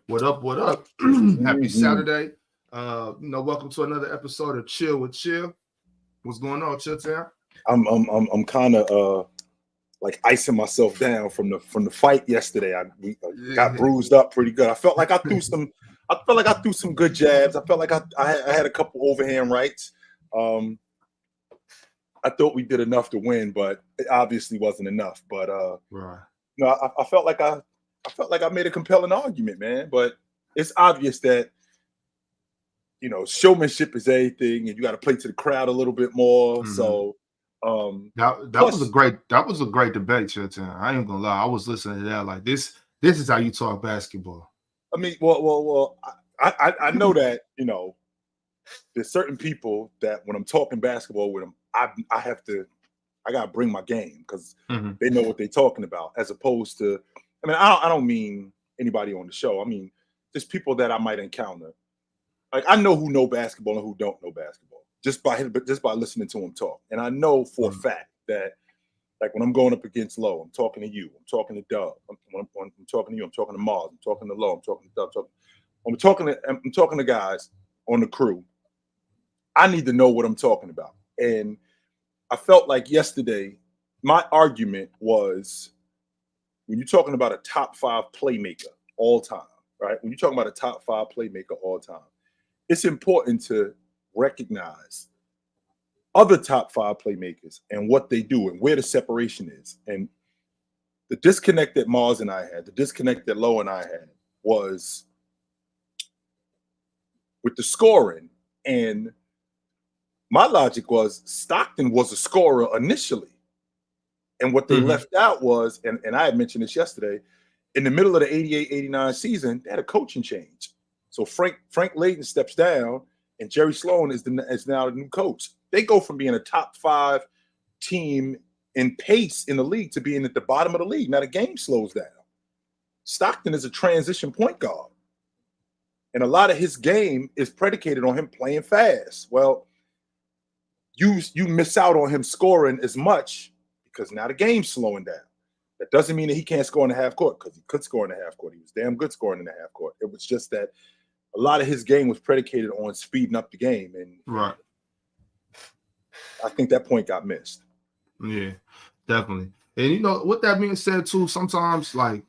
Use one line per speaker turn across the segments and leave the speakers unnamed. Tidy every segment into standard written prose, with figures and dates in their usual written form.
What up? What up? Happy Saturday. Welcome to another episode of Chill with Chill. What's going on, Chill Town?
I'm kind of like icing myself down from the fight yesterday. I got bruised up pretty good. I felt like I threw some good jabs. I felt like I had a couple overhand rights. I thought we did enough to win, but it obviously wasn't enough. But
right.
I felt like I made a compelling argument, man. But it's obvious that showmanship is everything, and you got to play to the crowd a little bit more. Mm-hmm. So
that was a great debate, Chetton. I ain't gonna lie. I was listening to that like this is how you talk basketball.
I mean, well, I know that there's certain people that when I'm talking basketball with them, I gotta bring my game because they know what they're talking about, as opposed to, I mean, I don't mean anybody on the show. I mean, just people that I might encounter. Like, I know who know basketball and who don't know basketball just by listening to them talk. And I know for a fact that, like, when I'm going up against Low, I'm talking to you, I'm talking to Doug, I'm talking to you, I'm talking to Mars, I'm talking to Low, I'm talking to Doug, I'm talking to guys on the crew. I need to know what I'm talking about. And I felt like yesterday, my argument was, when you're talking about a top 5 playmaker all time, right? When you're talking about a top 5 playmaker all time, it's important to recognize other top 5 playmakers and what they do and where the separation is. And the disconnect that Mars and I had, the disconnect that Low and I had, was with the scoring. And my logic was Stockton was a scorer initially. And what they left out was, and I had mentioned this yesterday, in the middle of the 88-89 season, they had a coaching change. So Frank Layden steps down, and Jerry Sloan is now the new coach. They go from being a top 5 team in pace in the league to being at the bottom of the league. Now the game slows down. Stockton is a transition point guard. And a lot of his game is predicated on him playing fast. Well, you miss out on him scoring as much because now the game's slowing down. That doesn't mean that he can't score in the half court, because he could score in the half court. He was damn good scoring in the half court. It was just that a lot of his game was predicated on speeding up the game. And
right.
I think that point got missed.
Yeah, definitely. And with that being said too, sometimes like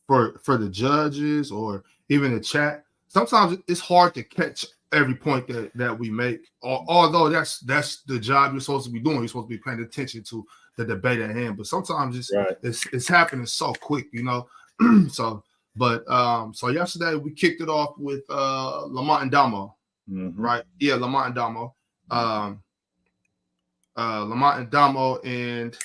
for the judges or even the chat, sometimes it's hard to catch every point that we make. Although that's the job you're supposed to be doing. You're supposed to be paying attention to the debate at hand. But sometimes it's happening so quick, So yesterday we kicked it off with Lamont and Damo. Right? Yeah, Lamont and Damo. Lamont and Damo, and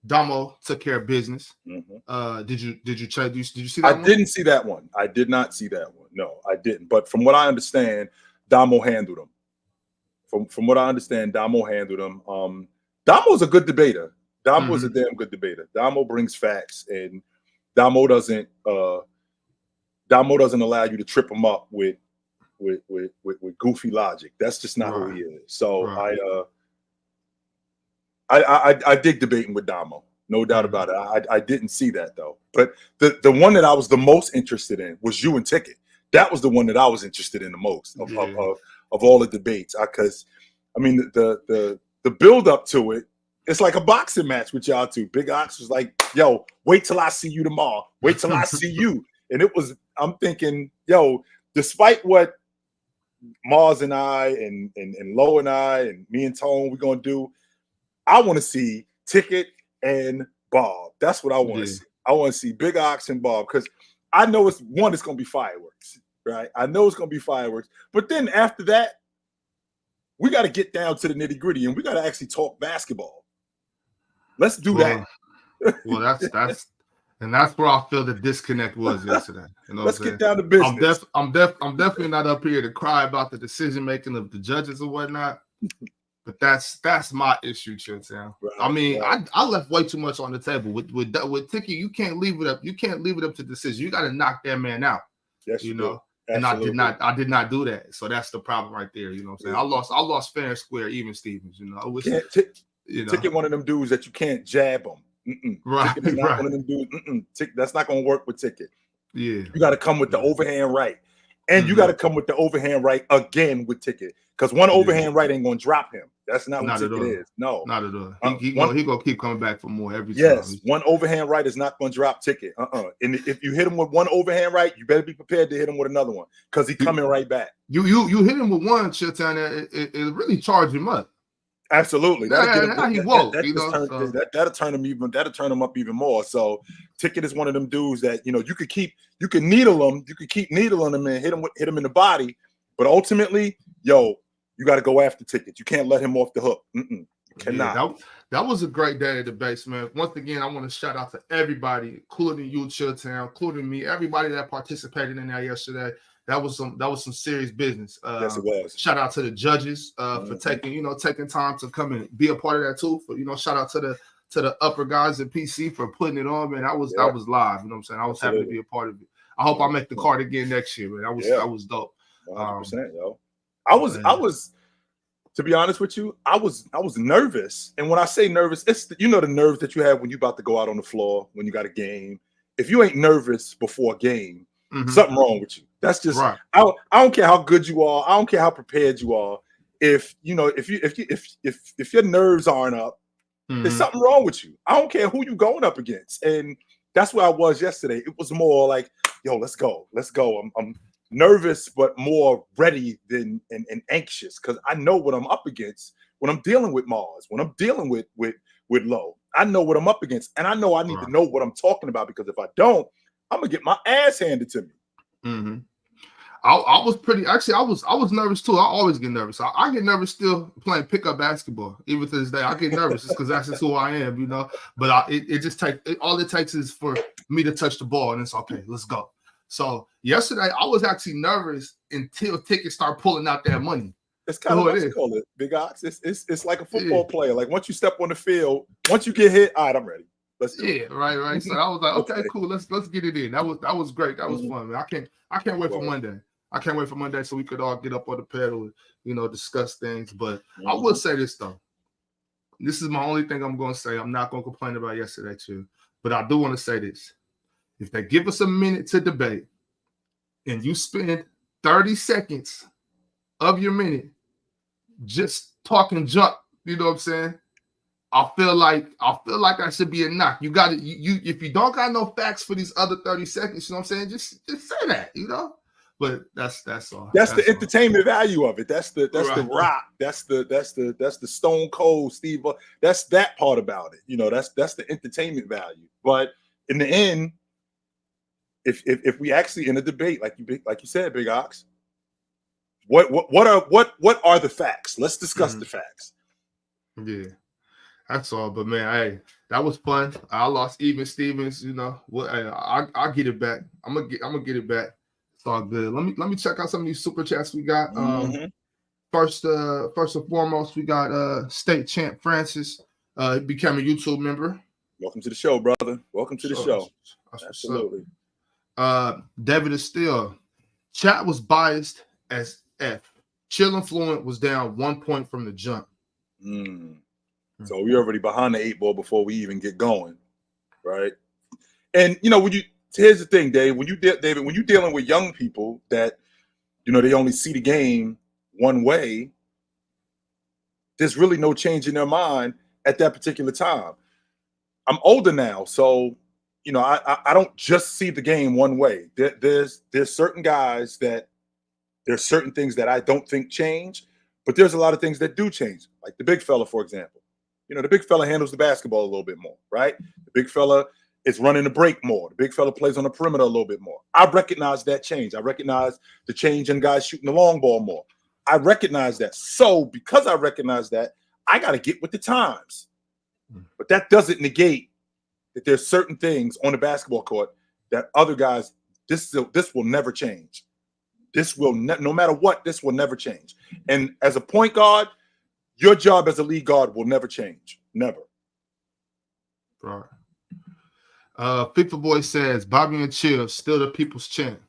Damo took care of business. Did you check? Did you see that one?
I didn't see that one. I did not see that one. No, I didn't. But from what I understand, Damo handled him. From what I understand, Damo handled him. Damo's a good debater. Damo's a damn good debater. Damo brings facts, and Damo doesn't allow you to trip him up with goofy logic. That's just not who he is. So I dig debating with Damo, no doubt about it. I didn't see that though. But the one that I was the most interested in was you and Ticket. That was the one that I was interested in the most of all the debates. Because I mean the build up to it, it's like a boxing match with y'all two. Big Ox was like, yo, wait till I see you tomorrow. Wait till I see you. And I'm thinking, yo, despite what Mars and I and Low and I and me and Tone we're gonna do, I want to see Ticket and Bob. That's what I want to see. I want to see Big Ox and Bob, because I know it's going to be fireworks, right? I know it's going to be fireworks. But then after that, we got to get down to the nitty gritty and we got to actually talk basketball. Let's do that.
Well, that's where I feel the disconnect was yesterday.
Let's get down to business.
I'm definitely not up here to cry about the decision making of the judges or whatnot. But that's my issue, Chiltown. Right, I mean, I left way too much on the table with Tiki. You can't leave it up. You can't leave it up to decision. You got to knock that man out.
Yes,
you know. And I did not do that. So that's the problem right there. You know what I'm saying? Yeah. I lost fair and square, even Stevens. You know,
Ticket one of them dudes that you can't jab him.
Right.
Ticket is not one of them dudes. That's not going to work with Ticket.
Yeah.
You got to come with the overhand right. And you got to come with the overhand right again with Ticket. Because one overhand right ain't going to drop him. That's not who Ticket is. No.
Not at all. He gonna keep coming back for more every time.
Yes, one overhand right is not going to drop Ticket. And if you hit him with one overhand right, you better be prepared to hit him with another one because he's coming right back.
You hit him with one, Shilton, it really charged him up.
Absolutely.
That'll
turn him up even more. So Ticket is one of them dudes that you can needle him, you could keep needling him and hit him in the body, but ultimately, you got to go after Ticket. You can't let him off the hook. You cannot.
Yeah, that was a great day at the base, man. Once again, I want to shout out to everybody, including you, Chilltown, including me, everybody that participated in that yesterday. That was some serious business.
Yes, it was.
Shout out to the judges for taking time to come and be a part of that too. For shout out to the upper guys at PC for putting it on, man. That was live. You know what I'm saying? I was happy to be a part of it. I hope I make the card again next year, man. That was dope.
100%, yo. I was to be honest with you, I was nervous. And when I say nervous, it's the nerves that you have when you're about to go out on the floor when you got a game. If you ain't nervous before a game, something wrong with you. That's just right. I don't care how good you are. I don't care how prepared you are. If your nerves aren't up, there's something wrong with you. I don't care who you going up against. And that's where I was yesterday. It was more like, let's go. I'm nervous, but more ready than and anxious because I know what I'm up against when I'm dealing with Mars, when I'm dealing with Low. I know what I'm up against, and I know I need to know what I'm talking about because if I don't, I'm gonna get my ass handed to me.
I was nervous too. I always get nervous. I get nervous still playing pickup basketball. Even to this day, I get nervous just because that's just who I am, But all it takes is for me to touch the ball, and it's okay. Let's go. So yesterday, I was actually nervous until Tickets start pulling out that money.
It's kind of what you call it, Big Ox. It's like a football player. Like once you step on the field, once you get hit, all right, I'm ready. Let's do it.
Right. So I was like, okay, cool. Let's get it in. That was great. That was fun, man. I can't wait for Monday. I can't wait for Monday so we could all get up on the pedal and discuss things. But I will say this though. This is my only thing I'm going to say. I'm not going to complain about yesterday too. But I do want to say this. If they give us a minute to debate and you spend 30 seconds of your minute just talking junk, you know what I'm saying? I feel like I should be a knock. You got to if you don't got no facts for these other 30 seconds, you know what I'm saying? Just say that, But that's all.
That's the entertainment value of it. That's the rock. That's the Stone Cold Steve. That's that part about it. That's the entertainment value. But in the end, if we actually in a debate, like you said, Big Ox, what are the facts? Let's discuss the facts.
Yeah. That's all, but man, hey, that was fun. I lost even Stevens, I'll get it back. I'm gonna get it back. It's all good. Let me check out some of these super chats we got. First and foremost, we got state champ Francis. Became a YouTube member.
Welcome to the show, brother. Welcome to the show. Absolutely.
David is still. Chat was biased as F. Chill and Fluent was down 1 point from the jump.
So we're already behind the 8 ball before we even get going, right? And here's the thing, Dave. When you're dealing with young people that they only see the game one way, there's really no change in their mind at that particular time. I'm older now, so I don't just see the game one way. There's certain guys that there's certain things that I don't think change, but there's a lot of things that do change, like the big fella, for example. The big fella handles the basketball a little bit more, right? The big fella is running the break more. The big fella plays on the perimeter a little bit more. I recognize that change. I recognize the change in guys shooting the long ball more. I recognize that. So because I recognize that, I got to get with the times. But that doesn't negate that there's certain things on the basketball court that other guys, this will never change. This will no matter what, this will never change. And as a point guard, your job as a lead guard will never change. Never.
Right. FIFA Boy says, Bobby and Chill, still the people's champ.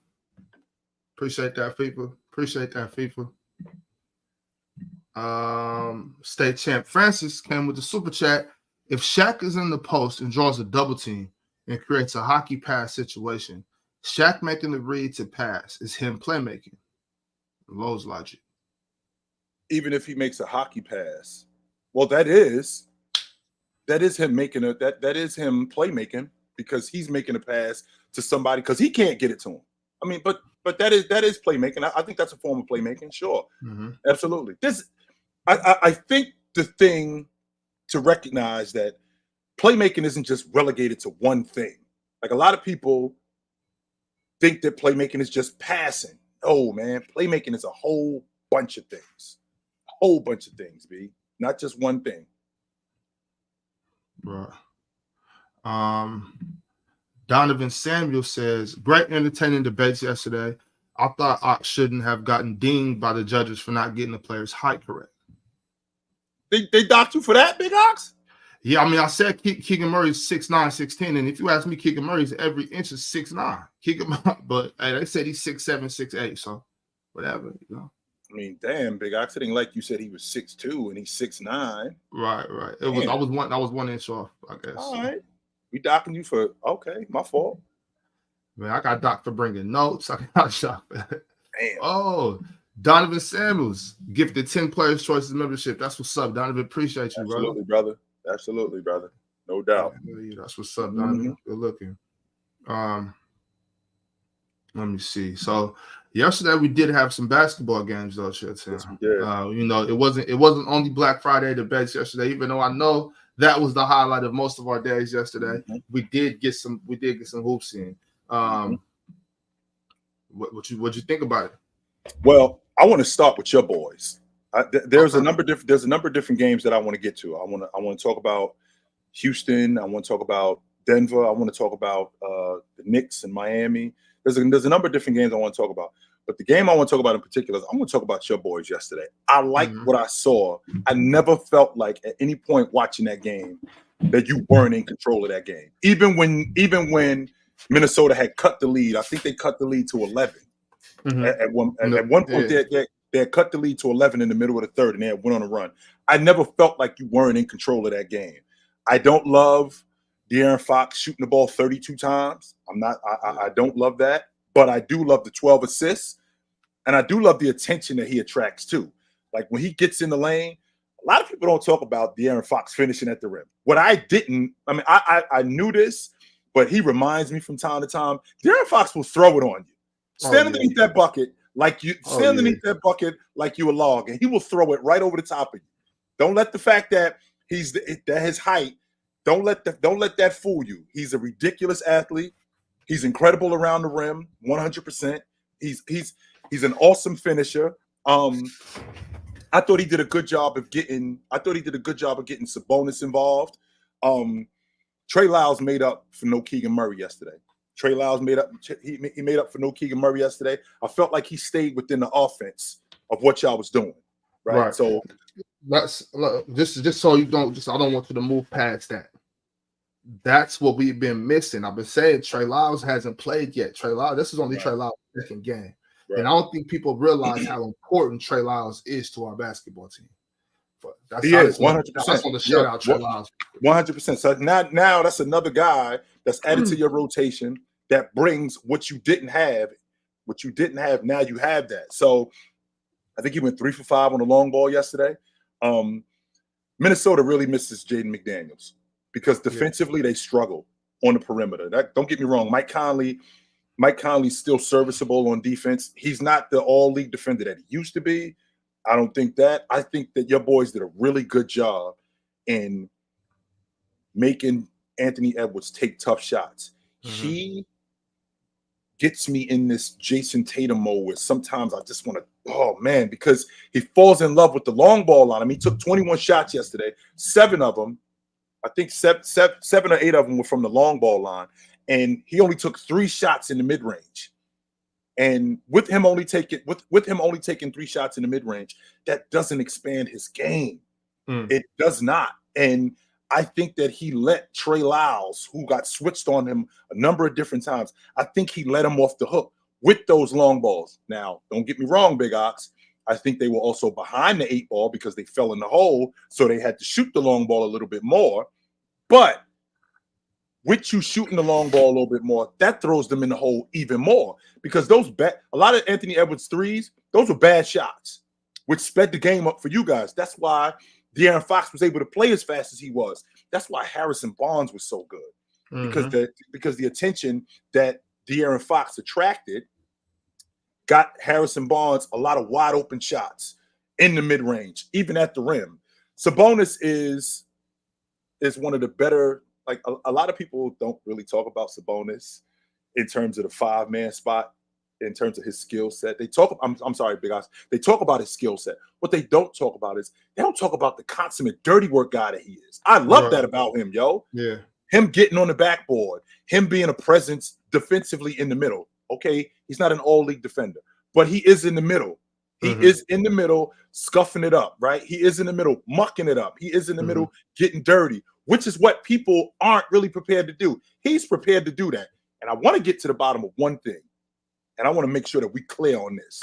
Appreciate that, FIFA. State champ Francis came with the super chat. If Shaq is in the post and draws a double team and creates a hockey pass situation, Shaq making the read to pass is him playmaking. Lowe's logic.
Even if he makes a hockey pass, well, that is him making that is him playmaking because he's making a pass to somebody because he can't get it to him. I mean, but that is playmaking. I think that's a form of playmaking. Sure, absolutely. I think the thing to recognize that playmaking isn't just relegated to one thing. Like a lot of people think that playmaking is just passing. Oh man, playmaking is a whole bunch of things. A whole bunch of things, B. Not just one thing.
Right. Donovan Samuel says, great entertaining debates yesterday. I thought Ox shouldn't have gotten dinged by the judges for not getting the player's height correct.
They docked you for that, Big Ox?
Yeah, I mean, I said Keegan Murray's 6'9", 6'10", and if you ask me, Keegan Murray's every inch is 6'9". But hey, they said he's 6'7", 6'8", so whatever, you know.
I mean, damn, Big Ox. It ain't like you said he was 6'2" and he's 6'9".
Right. I was one inch off, I guess.
All right. We docking you for okay, my fault.
Man, I got docked for bringing notes. I got shocked.
Damn.
Oh, Donovan Samuels gifted 10 Players' Choices membership. That's what's up, Donovan. Appreciate you,
Absolutely, brother. Absolutely, brother. No doubt.
Yeah, that's what's up, Donovan. Good looking. Let me see. So yesterday we did have some basketball games, though. Yes,
we did.
You know, it wasn't only Black Friday debates yesterday, even though I know that was the highlight of most of our days yesterday. We did get some hoops in. What'd you think about it?
Well, I want to start with your boys. There's a number of different games that I want to get to. I want to talk about Houston. I want to talk about Denver. I want to talk about the Knicks and Miami. There's a number of different games I want to talk about. But the game I want to talk about in particular is I want to talk about your boys yesterday. I liked what I saw. I never felt like at any point watching that game that you weren't in control of that game. Even when Minnesota had cut the lead, I think they cut the lead to 11. At one point, they had cut the lead to 11 in the middle of the third, and they had went on a run. I never felt like you weren't in control of that game. I don't love De'Aaron Fox shooting the ball 32 times. I don't love that, but I do love the 12 assists, and I do love the attention that he attracts too. Like when he gets in the lane, a lot of people don't talk about De'Aaron Fox finishing at the rim. I knew this, but he reminds me from time to time. De'Aaron Fox will throw it on you. Stand underneath that bucket like you that bucket like you a log, and he will throw it right over the top of you. Don't let the fact that his height, don't let that fool you. He's a ridiculous athlete. He's incredible around the rim, 100%. He's an awesome finisher. I thought he did a good job of getting Sabonis involved. Trey Lyles made up for no Keegan Murray yesterday. Trey Lyles made up for no Keegan Murray yesterday. I felt like he stayed within the offense of what y'all was doing. Right. So
that's just so you don't I don't want you to move past that. That's what we've been missing. I've been saying Trey Lyles hasn't played yet. This is only Trey Lyles' second game. Right. And I don't think people realize how important Trey Lyles is to our basketball team.
He is 100%.
I just want to shout out Trey Lyles.
100%. So now that's another guy that's added to your rotation that brings what you didn't have. What you didn't have, now you have that. So I think he went 3 for 5 on the long ball yesterday. Minnesota really misses Jaden McDaniels because defensively they struggle on the perimeter. Don't get me wrong, Mike Conley's still serviceable on defense. He's not the all-league defender that he used to be. I don't think that. I think that your boys did a really good job in making Anthony Edwards take tough shots. He gets me in this Jason Tatum mode where sometimes I just want to, because he falls in love with the long ball on him. He took 21 shots yesterday. 7 of them, I think 7 or 8 of them were from the long ball line. And he only took 3 shots in the mid-range. And with him only taking 3 shots in the mid-range, that doesn't expand his game. It does not. And I think that he let Trey Lyles, who got switched on him a number of different times, I think he let him off the hook with those long balls. Now, don't get me wrong, Big Ox. I think they were also behind the 8 ball because they fell in the hole, so they had to shoot the long ball a little bit more. But with you shooting the long ball a little bit more, that throws them in the hole even more because a lot of Anthony Edwards threes, those were bad shots, which sped the game up for you guys. That's why De'Aaron Fox was able to play as fast as he was. That's why Harrison Barnes was so good because the attention that De'Aaron Fox attracted got Harrison Barnes a lot of wide open shots in the mid range, even at the rim. Sabonis is one of the better. Like a lot of people don't really talk about Sabonis in terms of the 5-man spot, in terms of his skill set. They talk. I'm sorry, Big Eyes. They talk about his skill set. What they don't talk about is they don't talk about the consummate dirty work guy that he is. I love that about him, yo.
Yeah.
Him getting on the backboard, him being a presence defensively in the middle. Okay, he's not an all-league defender, but he is in the middle. He is in the middle, scuffing it up, right? He is in the middle, mucking it up. He is in the middle, getting dirty, which is what people aren't really prepared to do. He's prepared to do that. And I want to get to the bottom of one thing, and I want to make sure that we clear on this.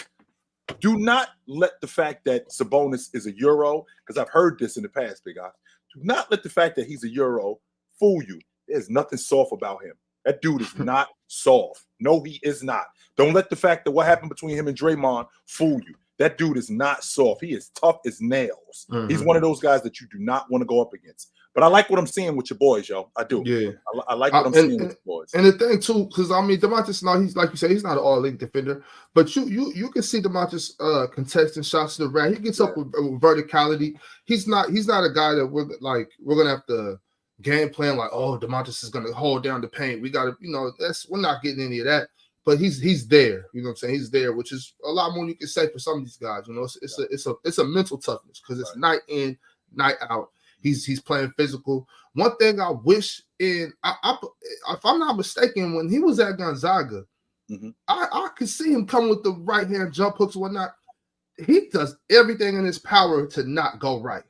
Do not let the fact that Sabonis is a Euro, because I've heard this in the past, Big Eye. Do not let the fact that he's a Euro fool you. There's nothing soft about him. That dude is not soft. No, he is not. Don't let the fact that what happened between him and Draymond fool you. That dude is not soft. He is tough as nails. He's one of those guys that you do not want to go up against. But I like what I'm seeing with your boys, yo. I do.
Yeah.
I like what I'm seeing with your boys.
And the thing, too, because, I mean, DeMarcus, now, he's like you said, he's not an all-league defender. But you can see DeMarcus contesting shots to the rack. He gets up with verticality. He's not a guy that we're going to have to game plan like, oh, DeMarcus is going to hold down the paint. We got to, we're not getting any of that. But he's there, you know what I'm saying? He's there, which is a lot more you can say for some of these guys. It's a mental toughness because it's night in, night out. He's playing physical. One thing I wish if I'm not mistaken, when he was at Gonzaga, I could see him come with the right hand jump hooks and whatnot. He does everything in his power to not go right.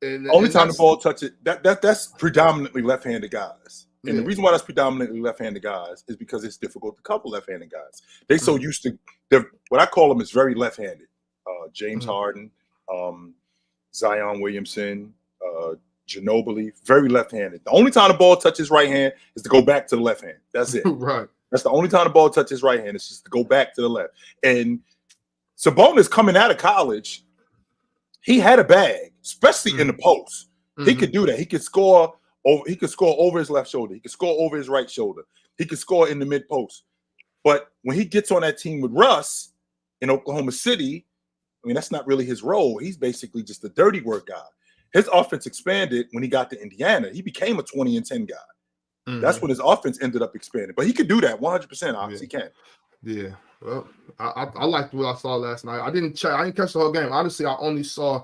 And
only time the ball touches that's predominantly left-handed guys. And the reason why that's predominantly left-handed guys is because it's difficult to cover lefth-handed guys. They so used to what I call them is very left-handed. James Harden, Zion Williamson, Ginobili, very left-handed. The only time the ball touches right hand is to go back to the left hand. That's it.
Right.
That's the only time the ball touches right hand. It's just to go back to the left. And Sabonis coming out of college, he had a bag, especially in the post. He could do that. He could score over his left shoulder. He could score over his right shoulder. He could score in the mid post. But when he gets on that team with Russ in Oklahoma City, I mean, that's not really his role. He's basically just a dirty work guy. His offense expanded when he got to Indiana. He became a 20 and 10 guy. That's when his offense ended up expanding. But he could do that 100%. Obviously, he can.
Yeah. Well, I liked what I saw last night. I didn't catch the whole game. Honestly, I only saw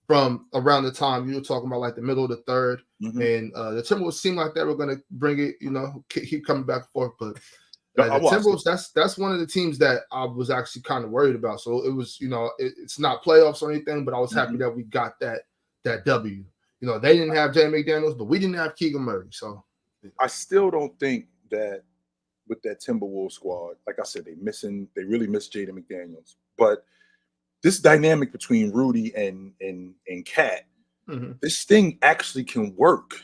from around the time you were talking about, like the middle of the third, and the Timberwolves seemed like they were going to bring it, keep coming back and forth. But the Timberwolves, that's one of the teams that I was actually kind of worried about. So it was, it's not playoffs or anything, but I was happy that we got that W. They didn't have Jay McDaniels, but we didn't have Keegan Murray. So
I still don't think that with that Timberwolves squad, like I said, they really miss Jaden McDaniels, but this dynamic between Rudy and Cat, this thing actually can work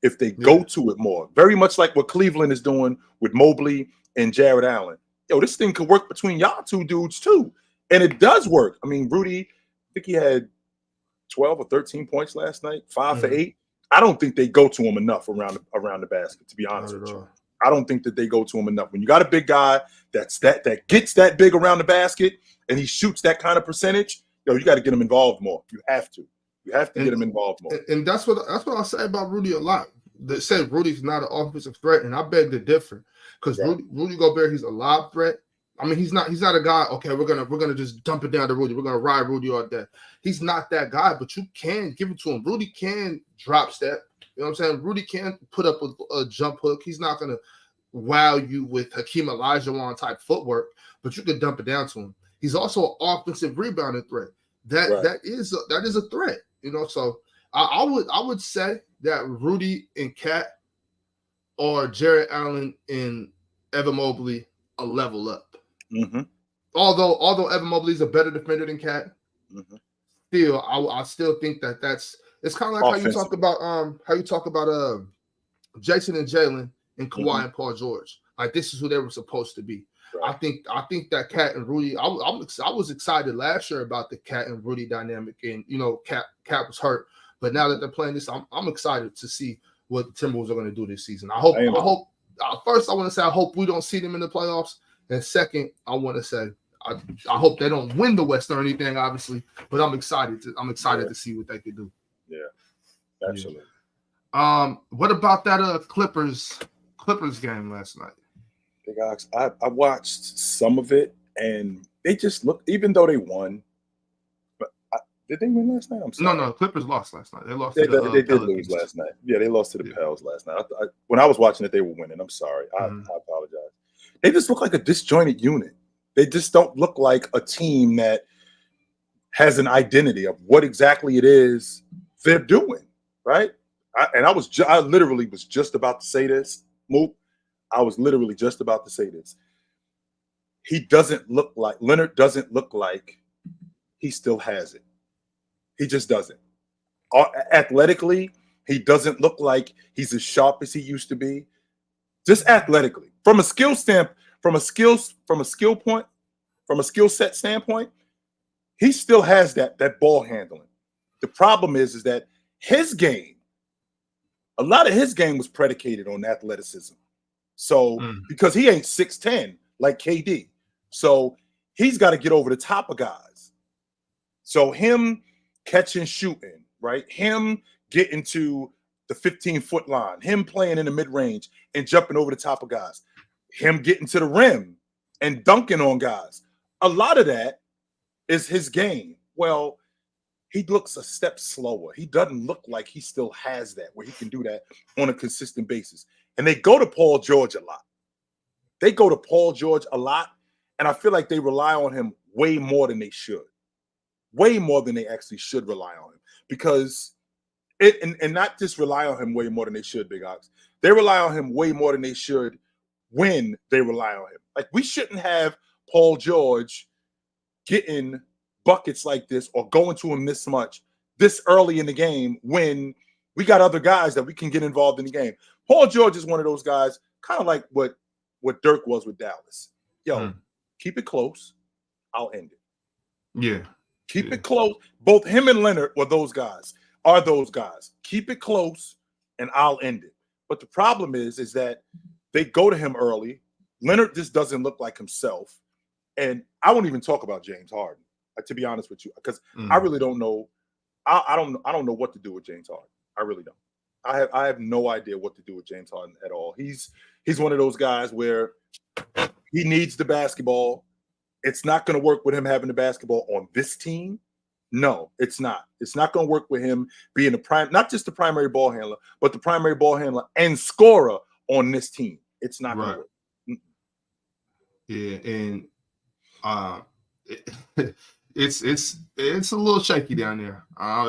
if they go to it more. Very much like what Cleveland is doing with Mobley and Jared Allen. Yo, this thing could work between y'all two dudes too. And it does work. I mean, Rudy, I think he had 12 or 13 points last night, 5 for 8. I don't think they go to him enough around the basket, to be honest with you. I don't think that they go to him enough. When you got a big guy that gets that big around the basket and he shoots that kind of percentage, you got to get him involved more. You have to. You have to get him involved more.
And that's what I say about Rudy a lot. They say Rudy's not an offensive threat, and I beg to differ. Because Rudy Gobert, he's a lob threat. I mean, he's not a guy, okay, we're gonna just dump it down to Rudy. We're gonna ride Rudy all day. He's not that guy, but you can give it to him. Rudy can drop step. You know what I'm saying? Rudy can put up a jump hook. He's not gonna wow you with Hakeem Olajuwon type footwork, but you can dump it down to him. He's also an offensive rebounding threat. That is a threat. So I would say that Rudy and Cat or Jared Allen and Evan Mobley a level up. Although Evan Mobley is a better defender than Cat, still I still think that's it's kind of like how you talk about Jason and Jalen and Kawhi and Paul George. Like this is who they were supposed to be. Right. I think that Cat and Rudy. I was excited last year about the Cat and Rudy dynamic, and Cat was hurt, but now that they're playing this, I'm excited to see what the Timberwolves are going to do this season. I hope. First, I want to say I hope we don't see them in the playoffs, and second, I want to say I hope they don't win the West or anything, obviously. But I'm excited to see what they can do.
Yeah, absolutely.
Yeah. What about that Clippers game last night?
Big Ox, I watched some of it, and they just looked. Even though they won, but did they win last night? I'm sorry.
No. Clippers lost last night. They lost.
They did lose last night. Yeah, they lost to the Pels last night. When I was watching it, they were winning. I'm sorry. I apologize. They just look like a disjointed unit. They just don't look like a team that has an identity of what exactly it is they're doing, right? I literally was just about to say this, Moop. I was literally just about to say this. Leonard doesn't look like he still has it. He just doesn't. Athletically, he doesn't look like he's as sharp as he used to be. Just athletically, from a skill set standpoint, he still has that ball handling. The problem is that his game, a lot of his game was predicated on athleticism. So because he ain't 6'10" like KD, so he's got to get over the top of guys. So him catching, shooting, right? Him getting to the 15-foot line, him playing in the mid-range and jumping over the top of guys, him getting to the rim and dunking on guys. A lot of that is his game. Well, he looks a step slower. He doesn't look like he still has that, where he can do that on a consistent basis. And they go to Paul George a lot. And I feel like they rely on him way more than they should. Way more than they actually should rely on him. Because and not just rely on him way more than they should, Big Ox. They rely on him way more than they should when they rely on him. Like, we shouldn't have Paul George getting buckets like this or going to him this much this early in the game when we got other guys that we can get involved in the game. Paul George is one of those guys, kind of like what Dirk was with Dallas. Keep it close, I'll end it.
Yeah.
Keep it close. Both him and Leonard are those guys. Keep it close, and I'll end it. But the problem is that they go to him early. Leonard just doesn't look like himself. And I won't even talk about James Harden, to be honest with you, because I really don't know. I don't know what to do with James Harden. I really don't. I have no idea what to do with James Harden at all. He's one of those guys where he needs the basketball. It's not going to work with him having the basketball on this team. No, it's not. It's not going to work with him being not just the primary ball handler, but the primary ball handler and scorer on this team. It's not going to work.
Yeah, and it's a little shaky down there.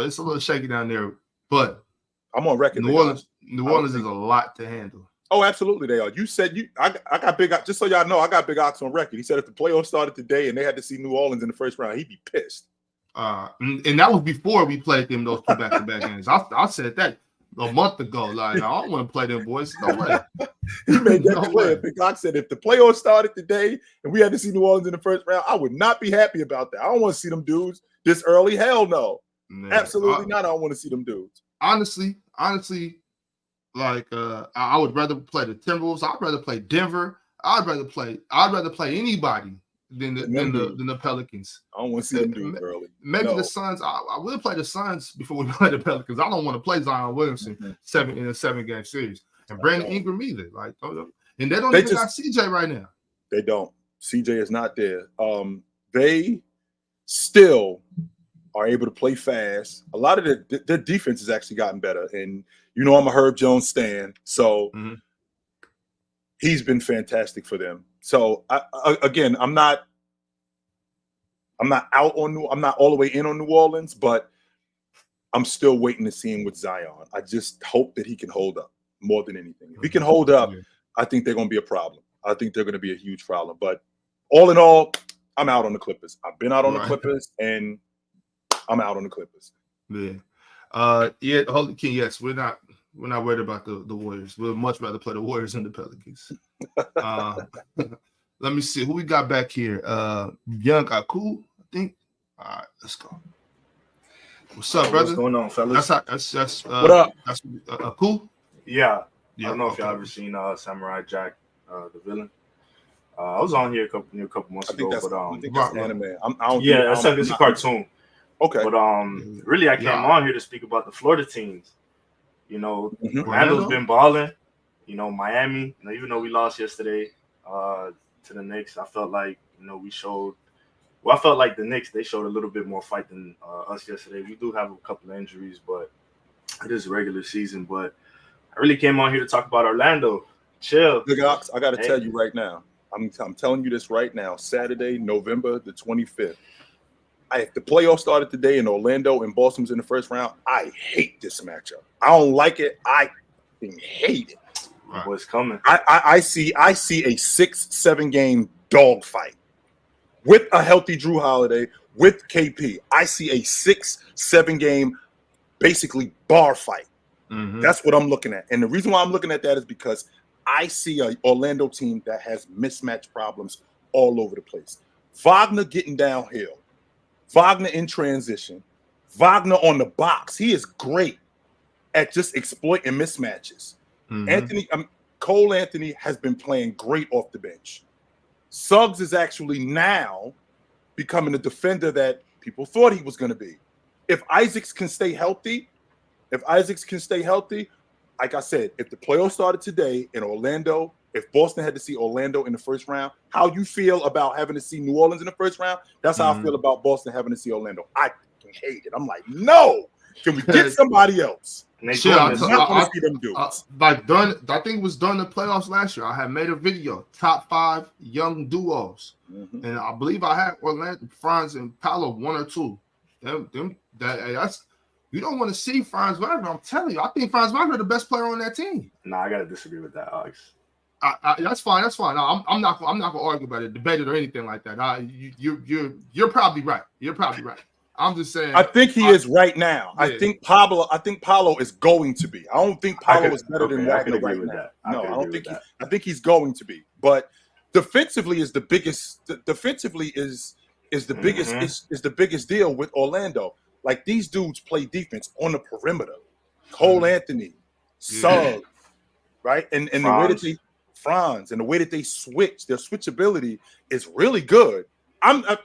It's a little shaky down there, but
I'm on record.
New Orleans is a lot to handle.
Oh, absolutely they are. You said I got Big Ox, just so y'all know, I got Big Ox on record. He said if the playoffs started today and they had to see New Orleans in the first round, he'd be pissed.
And that was before we played them those 2 back-to-back games. I said that a month ago. Like, I don't want to play them boys. No way.
He made that clear. Big Ox said if the playoffs started today and we had to see New Orleans in the first round, I would not be happy about that. I don't want to see them dudes this early. Hell no. Man, absolutely not. I don't want to see them dudes.
Honestly, like I would rather play the Timberwolves. I'd rather play Denver. I'd rather play anybody than the Pelicans.
I don't want to see them do it early.
Maybe the Suns. I will play the Suns before we play the Pelicans. I don't want to play Zion Williamson in a 7-game series, and Brandon Ingram either. Like, and they don't even got CJ right now.
They don't. CJ is not there. They still are able to play fast. A lot of their defense has actually gotten better, and I'm a Herb Jones stan, so he's been fantastic for them. So I'm not all the way in on New Orleans, but I'm still waiting to see him with Zion. I just hope that he can hold up more than anything. If he can hold up, I think they're going to be a problem. I think they're going to be a huge problem. But all in all, I'm out on the Clippers. I've been out on the Clippers, and I'm out on the Clippers.
Yeah. Holy King, yes, we're We're not worried about the Warriors. We'd much rather play the Warriors than the Pelicans. Let me see who we got back here. Young Aku, I think. All right, let's go. What's up, brother?
What's going on, fellas?
That's
what up?
That's Aku.
Yeah. I don't know if y'all ever seen Samurai Jack, the villain. I was on here a couple months ago, but
I think that's anime.
It's a cartoon.
Okay,
but really, I came on here to speak about the Florida teams. You know, Orlando's been balling. You know, Miami. You know, even though we lost yesterday to the Knicks, I felt like we showed. Well, I felt like the Knicks, they showed a little bit more fight than us yesterday. We do have a couple of injuries, but it is a regular season. But I really came on here to talk about Orlando. Chill.
Big Ox, I got to tell you right now. I'm telling you this right now. Saturday, November the 25th. If the playoffs started today and Orlando and Boston's in the first round, I hate this matchup. I don't like it. I hate it.
What's coming?
I see a 6-7 game dogfight with a healthy Jrue Holiday, with KP. I see a 6-7 game, basically bar fight. Mm-hmm. That's what I'm looking at. And the reason why I'm looking at that is because I see an Orlando team that has mismatch problems all over the place. Wagner getting downhill. Wagner in transition. Wagner on the box. He is great at just exploiting mismatches. Mm-hmm. Cole Anthony has been playing great off the bench. Suggs is actually now becoming the defender that people thought he was going to be. If Isaacs can stay healthy, like I said, if the playoffs started today in Orlando, if Boston had to see Orlando in the first round, how you feel about having to see New Orleans in the first round, that's how I feel about Boston having to see Orlando. I hate it. I'm like, no, can we get somebody else?
I think it was during the playoffs last year. I had made a video, top 5 young duos. Mm-hmm. And I believe I had Orlando, Franz and Paolo 1 or 2. That's you don't want to see Franz Wagner. I'm telling you, I think Franz Wagner is the best player on that team.
Nah, I gotta disagree with that, Alex.
That's fine. No, I'm not gonna argue about it, debate it, or anything like that. You're probably right. I'm just saying.
I think he is right now. Yeah. I think Paolo is going to be. I don't think Paolo is better than Wagner right now. No, I don't think. I think he's going to be. But defensively is the biggest. Defensively is the biggest is the biggest deal with Orlando. Like, these dudes play defense on the perimeter. Cole Anthony, Suggs, right? And the way that they Franz and the way that they switch, their switchability is really good. I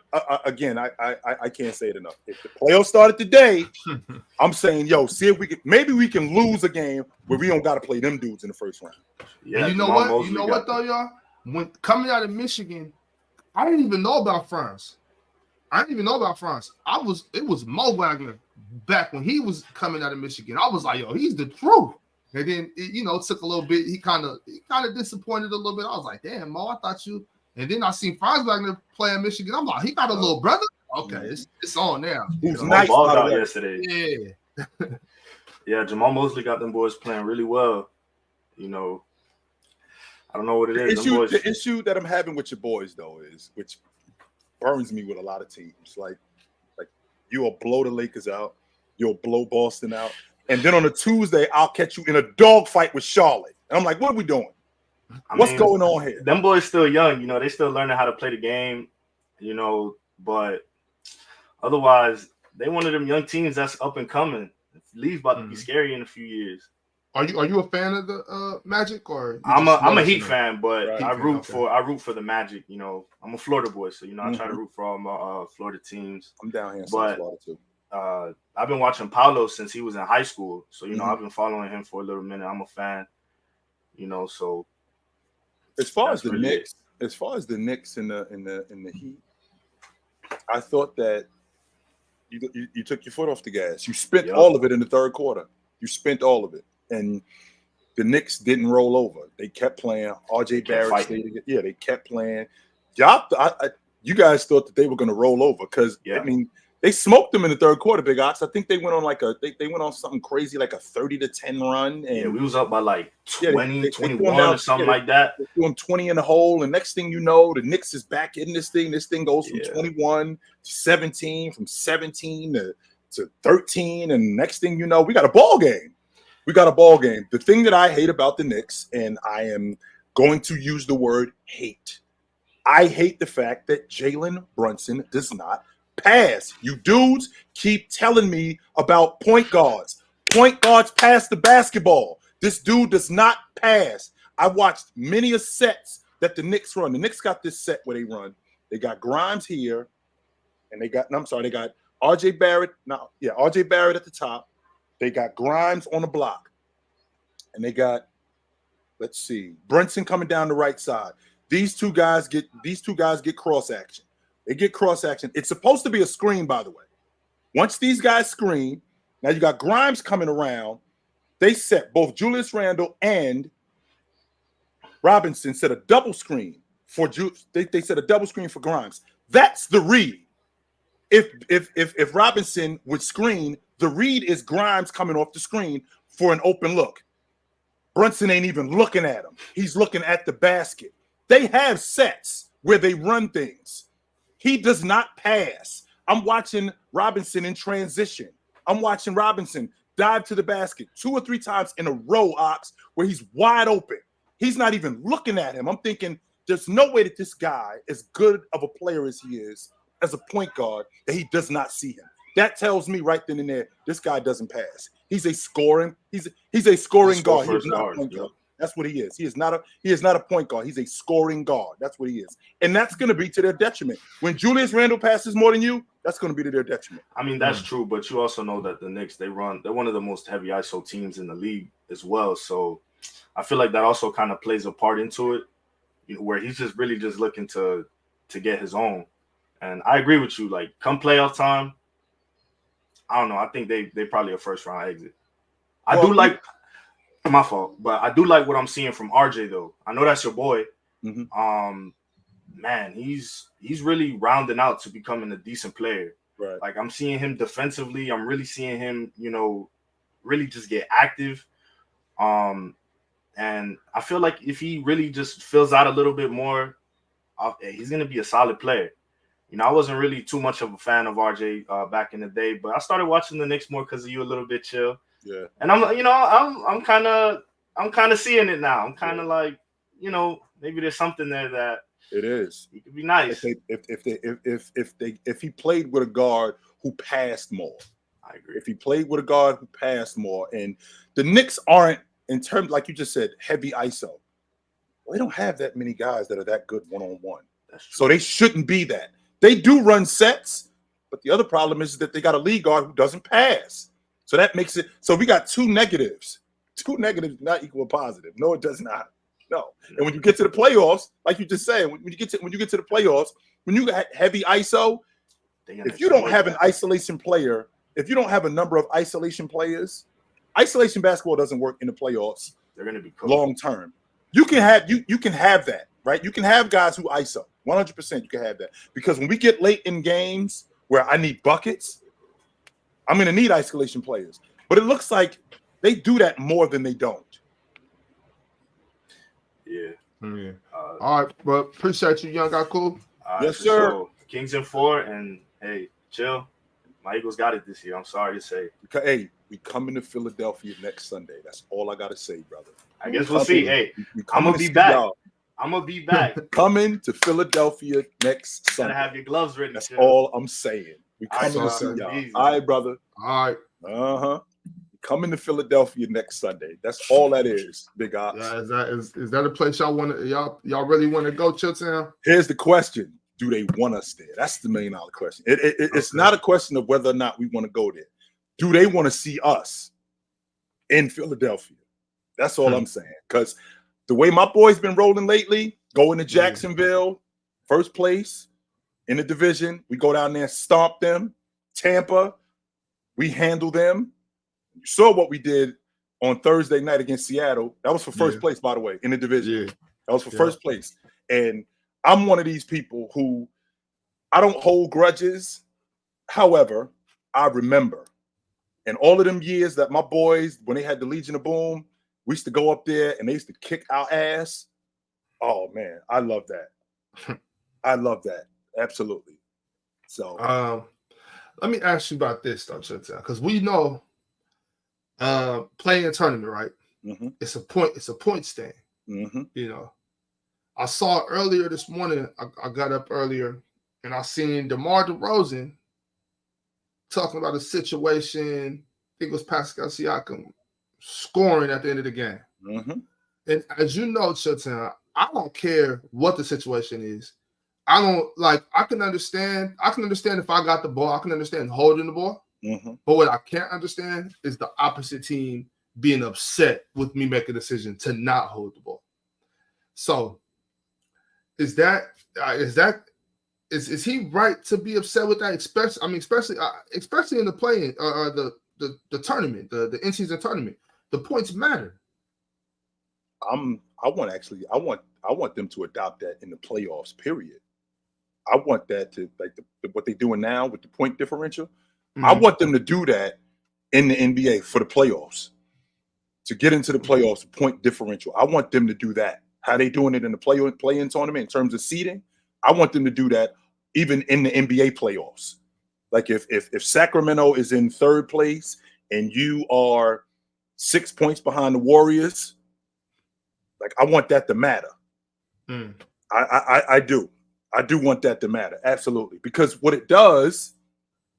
can't say it enough. If the playoffs started today, I'm saying, see if we can lose a game where we don't got to play them dudes in the first round.
Yeah, you know what though, y'all? When coming out of Michigan, I didn't even know about Franz. It was Mo Wagner back when he was coming out of Michigan. I was like, he's the truth. And then it took a little bit. He kind of disappointed a little bit. I was like, damn, Mo, I thought you. And then I seen Franz Wagner play in Michigan. I'm like, he got a little brother. Okay, it's on now.
Who's nice out yesterday?
Yeah.
Yeah, Jamal Mosley got them boys playing really well. I don't know what it is.
The issue that I'm having with your boys though is, which burns me with a lot of teams. Like you'll blow the Lakers out, you'll blow Boston out, and then on a Tuesday I'll catch you in a dogfight with Charlotte, and I'm like, what are we doing? What's going on here?
Them boys still young, they still learning how to play the game, but otherwise they one of them young teams that's up and coming. League's about to be scary in a few years.
Are you a fan of the Magic, or
I'm a Heat fan, but right. I root for the Magic. I'm a Florida boy, so I try to root for all my Florida teams.
I'm down here in
Florida too. I've been watching Paolo since he was in high school, so I've been following him for a little minute. I'm a fan, so
as far as the Knicks in the Heat, I thought that you took your foot off the gas. You spent all of it in the third quarter. You spent all of it. And the Knicks didn't roll over. They kept playing. RJ Barrett stayed. Yeah, they kept playing. You guys thought that they were going to roll over because they smoked them in the third quarter. Big Ox. I think they went on they went on something crazy like a 30-10 run. And
we was up by like 20, 21 or something like that.
They're doing 20 in the hole, and next thing you know, the Knicks is back in this thing. This thing goes from 21 to 17, from 17 to 13, and next thing you know, we got a ball game. We got a ball game. The thing that I hate about the Knicks, and I am going to use the word hate. I hate the fact that Jalen Brunson does not pass. You dudes keep telling me about point guards. Point guards pass the basketball. This dude does not pass. I've watched many of sets that the Knicks run. The Knicks got this set where they run. They got Grimes here, and they got RJ Barrett. RJ Barrett at the top. They got Grimes on the block. And they got, let's see, Brunson coming down the right side. These two guys get cross action. They get cross action. It's supposed to be a screen, by the way. Once these guys screen, now you got Grimes coming around. They set both Julius Randle and Robinson set a double screen for they set a double screen for Grimes. That's the read. If Robinson would screen, the read is Grimes coming off the screen for an open look. Brunson ain't even looking at him. He's looking at the basket. They have sets where they run things. He does not pass. I'm watching Robinson in transition. I'm watching Robinson dive to the basket 2 or 3 times in a row, Ox, where he's wide open. He's not even looking at him. I'm thinking there's no way that this guy, as good of a player as he is, as a point guard, that he does not see him. That tells me right then and there, this guy doesn't pass. He's a scoring guard. He's not a point guard. That's what he is. He is not a point guard. He's a scoring guard. That's what he is. And that's going to be to their detriment. When Julius Randle passes more than you, that's going to be to their detriment.
I mean, that's true, but you also know that the Knicks, they're one of the most heavy ISO teams in the league as well. So I feel like that also kind of plays a part into it, where he's just really just looking to get his own. And I agree with you. Like, come playoff time, I don't know. I think they probably a first round exit. My fault, but I do like what I'm seeing from RJ though. I know that's your boy.
Mm-hmm.
Man, he's really rounding out to becoming a decent player.
Right.
Like, I'm seeing him defensively. I'm really seeing him, really just get active. And I feel like if he really just fills out a little bit more, he's gonna be a solid player. I wasn't really too much of a fan of RJ back in the day, but I started watching the Knicks more because of you a little bit, Chill.
Yeah.
And I'm kind of seeing it now. I'm kind of like, maybe there's something there that
it is.
It could be nice.
If he played with a guard who passed more.
I agree.
If he played with a guard who passed more, and the Knicks aren't, in terms, like you just said, heavy ISO. Well, they don't have that many guys that are that good one-on-one. So they shouldn't be that. They do run sets, but the other problem is that they got a lead guard who doesn't pass. So that makes it so we got 2 negatives. 2 negatives do not equal a positive. No, it does not. No. And when you get to the playoffs, like you just said, when you get to the playoffs, when you got heavy ISO, if you don't have an isolation player, if you don't have a number of isolation players, isolation basketball doesn't work in the playoffs.
They're going to be
long term. You can have that, right? You can have guys who ISO. 100% you can have that. Because when we get late in games where I need buckets, I'm going to need isolation players. But it looks like they do that more than they don't.
Yeah.
All right, but appreciate you, young guy. Cool.
Yes, sir.
So, Kings in 4, and hey, Chill. My Eagles got it this year. I'm sorry to say.
Hey, we coming to Philadelphia next Sunday. That's all I got to say, brother.
I guess we'll see. Hey, I'm going to be back. I'm going to be back.
Coming to Philadelphia next Sunday.
Gotta have your gloves ready.
That's all I'm saying. We coming to see y'all.
Easy.
All right, brother.
All right.
Uh-huh. Coming to Philadelphia next Sunday. That's all that is, Big Ops.
Yeah, is that a place y'all want to y'all really want to go, Chilltown?
Here's the question: do they want us there? That's the $1 million question. It's not a question of whether or not we want to go there. Do they want to see us in Philadelphia? That's all I'm saying. Because the way my boys been rolling lately, going to Jacksonville, first place in the division. We go down there, stomp them. Tampa, we handle them. You saw what we did on Thursday night against Seattle. That was for first place, by the way, in the division. Yeah. That was for first place. And I'm one of these people who I don't hold grudges. However, I remember. And all of them years that my boys, when they had the Legion of Boom, we used to go up there and they used to kick our ass. Oh, man, I love that. I love that. Absolutely. So
let me ask you about this, though, because we know, playing a tournament, right?
Mm-hmm.
It's a point stand.
Mm-hmm.
You know, I saw earlier this morning. I got up earlier and I seen DeMar DeRozan talking about a situation. I think it was Pascal Siakam scoring at the end of the game.
Mm-hmm.
And as you know, Chilton, I don't care what the situation is. I don't like. I can understand if I got the ball. I can understand holding the ball.
Mm-hmm.
But what I can't understand is the opposite team being upset with me making a decision to not hold the ball. So, is he right to be upset with that? Especially in the play-in, the tournament, the in-season tournament, the points matter.
I want them to adopt that in the playoffs. Period. I want that to what they're doing now with the point differential. Mm-hmm. I want them to do that in the NBA for the playoffs. To get into the playoffs, point differential. I want them to do that. How they doing it in the play-in tournament in terms of seeding? I want them to do that even in the NBA playoffs. Like if Sacramento is in third place and you are 6 points behind the Warriors, like I want that to matter. Mm. I do. I do want that to matter. Absolutely. Because what it does,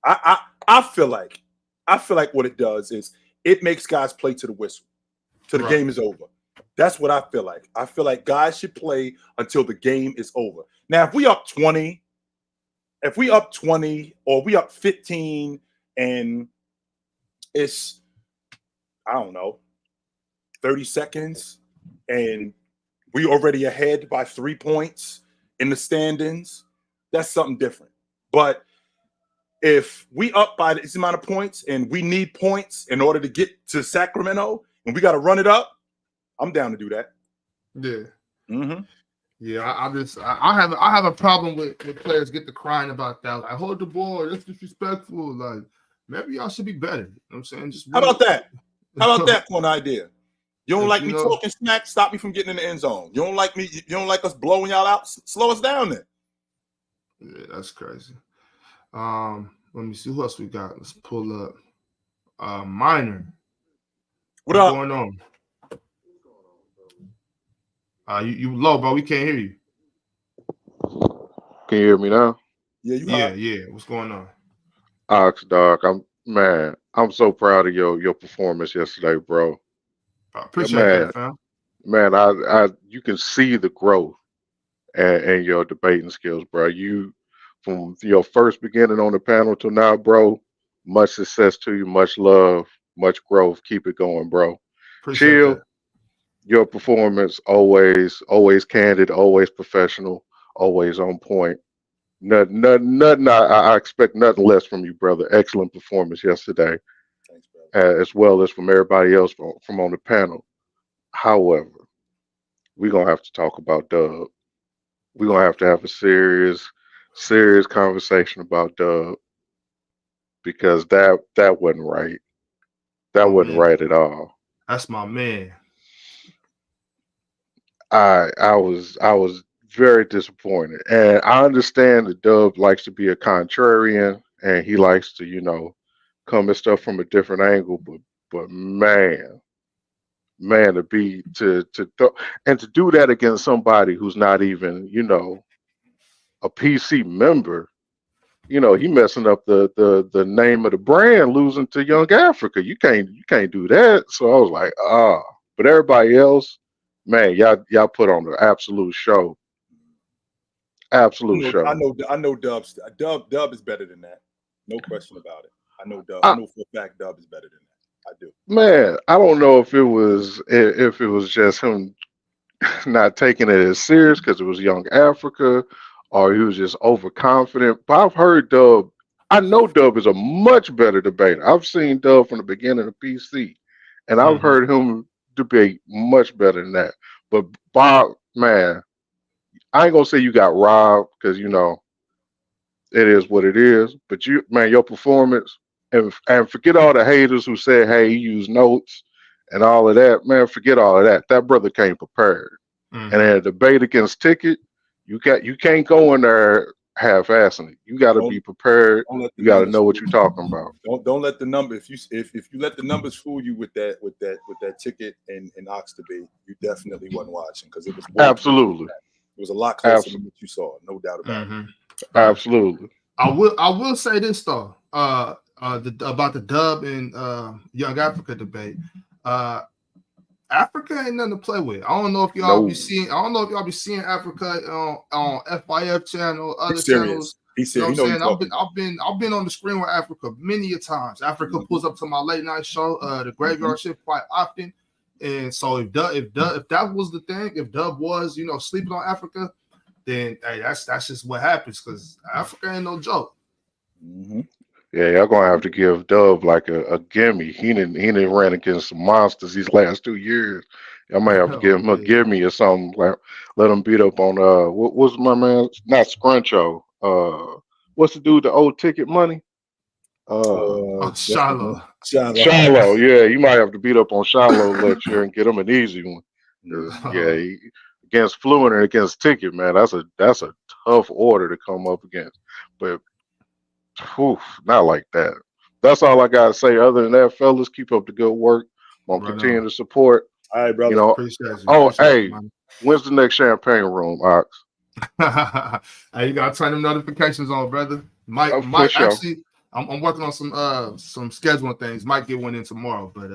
I feel like what it does is it makes guys play to the whistle, till the game is over. That's what I feel like. I feel like guys should play until the game is over. Now, if we up 20 or we up 15 and it's, I don't know, 30 seconds and we already ahead by 3 points in the standings, that's something different. But if we up by this amount of points and we need points in order to get to Sacramento and we got to run it up, I'm down to do that.
Yeah.
Mm-hmm.
Yeah, I have a problem with players get to crying about that. Like, hold the ball, that's disrespectful. Like, maybe y'all should be better. You know what I'm saying?
How about that? How about that for an idea? You don't like me talking smack? Stop me from getting in the end zone. You don't like me? You don't like us blowing y'all out? Slow us down then.
Yeah, that's crazy. Let me see who else we got. Let's pull up. Minor.
What's
going on? You low, bro. We can't hear you.
Can you hear me now?
Yeah,
yeah. What's going on?
Ox dog, I'm so proud of your performance yesterday, bro.
I appreciate that, fam.
Man, I you can see the growth and your debating skills, bro. You from your first beginning on the panel to now, bro. Much success to you, much love, much growth. Keep it going, bro.
Appreciate
Chill.
That.
Your performance always candid, always professional, always on point. Nothing. I expect nothing less from you, brother. Excellent performance yesterday.
Thanks, brother.
As well as from everybody else from on the panel. However, we're gonna have to talk about Dub. We're gonna have to have a serious conversation about Dub because that wasn't right. That wasn't right at all.
That's my man.
I was very disappointed, and I understand that Dub likes to be a contrarian, and he likes to come at stuff from a different angle. But man, to do that against somebody who's not even a PC member, he messing up the name of the brand, losing to Young Africa. You can't do that. So I was like, but everybody else. Man, y'all put on an absolute show. Absolute show.
I know Dub is better than that. No question about it. I know Dub. I know for a fact Dub is better than that. I do.
Man, I don't know if it was just him not taking it as serious because it was Young Africa, or he was just overconfident. But I've heard Dub. I know Dub is a much better debater. I've seen Dub from the beginning of PC, and I've heard him debate much better than that. But Bob, man, I ain't gonna say you got robbed because it is what it is. But your performance, and forget all the haters who said, hey, he used notes and all of that. Man, forget all of that. That brother came prepared. And in a debate against Ticket, you can't go in there half-assing it. You got to be prepared. You got to know what you're talking about.
Don't let the number. If you let the numbers fool you with that ticket and Oxtoby, you definitely wasn't watching because it was
absolutely.
It was a lot closer than what you saw, no doubt about it.
Absolutely.
I will say this though, about the Dub and Young Africa debate. Africa ain't nothing to play with. I don't know if y'all be seeing. I don't know if y'all be seeing Africa on FIF channel, other channels.
He's
serious.
You know
what I'm saying? I've been on the screen with Africa many a times. Africa pulls up to my late night show, the Graveyard Shift, quite often. And so if that was the thing, if Dub was sleeping on Africa, then hey, that's just what happens because Africa ain't no joke.
Yeah, y'all gonna have to give Dub like a gimme. He didn't ran against some monsters these last 2 years. I might have to give him a gimme or something. Like let him beat up on what was my man? Not Scruncho. What's the dude? The old Ticket Money.
Shiloh.
Shiloh. Yeah, you might have to beat up on Shiloh next year and get him an easy one. Against Fluent and against Ticket, man, that's a tough order to come up against. But not like that. That's all I gotta say. Other than that, fellas, keep up the good work. I'm gonna continue to support.
All right, brother.
Appreciate you.
When's the next champagne room, Ox?
Hey, you gotta turn them notifications on, brother. Mike actually, I'm working on some scheduling things. Might get one in tomorrow, but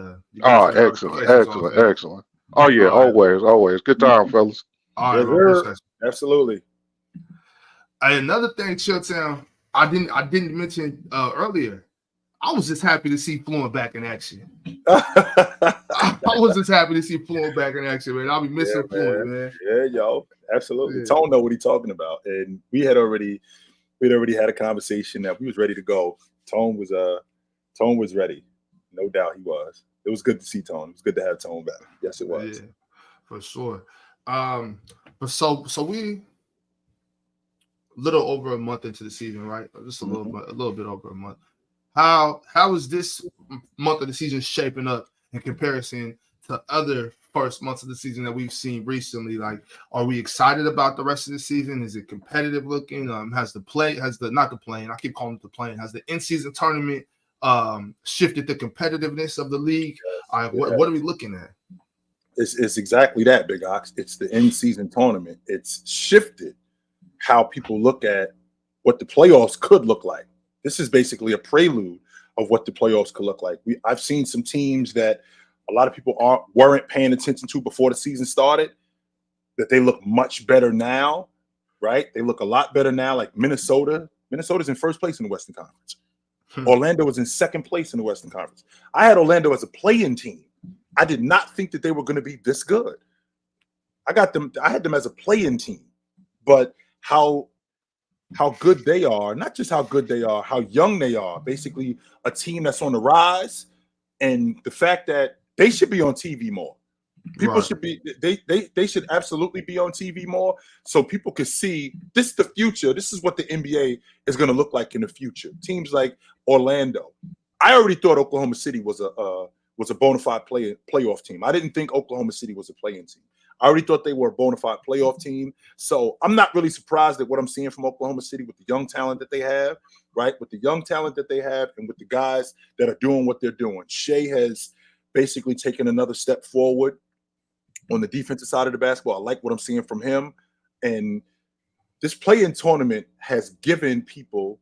excellent. Oh yeah, always. Good time, fellas.
All right,
absolutely.
Hey, another thing, Chilltown, I didn't mention earlier. I was just happy to see Fluent back in action. I was just happy to see Fluent back in action, man. I'll be missing Fluent, man.
Yeah, yo, absolutely. Yeah. Tone know what he's talking about, and we had already had a conversation that we was ready to go. Tone was ready, no doubt he was. It was good to see Tone. It was good to have Tone back. Yes, it was.
Yeah, for sure. But so we little over a month into the season, right? Just a little bit over a month. How is this month of the season shaping up in comparison to other first months of the season that we've seen recently? Like, are we excited about the rest of the season? Is it competitive looking? Has the in-season tournament shifted the competitiveness of the league? What are we looking at?
It's exactly that, Big Ox. It's the in-season tournament. It's shifted how people look at what the playoffs could look like. This is basically a prelude of what the playoffs could look like. I've seen some teams that a lot of people weren't paying attention to before the season started, that they look much better now, right? They look a lot better now, like Minnesota. Minnesota's in first place in the Western Conference. Orlando was in second place in the Western Conference. I had Orlando as a play-in team. I did not think that they were going to be this good. I had them as a play-in team, but how good they are, not just how good they are, how young they are, basically a team that's on the rise, and the fact that they should be on TV more. People should be, they should absolutely be on TV more so people can see this is the future. This is what the NBA is going to look like in the future. Teams like Orlando. I already thought Oklahoma City was a bona fide playoff team. I didn't think Oklahoma City was a play-in team. I already thought they were a bona fide playoff team. So I'm not really surprised at what I'm seeing from Oklahoma City with the young talent that they have, right? With the young talent that they have and with the guys that are doing what they're doing. Shea has basically taken another step forward on the defensive side of the basketball. I like what I'm seeing from him. And this play-in tournament has given people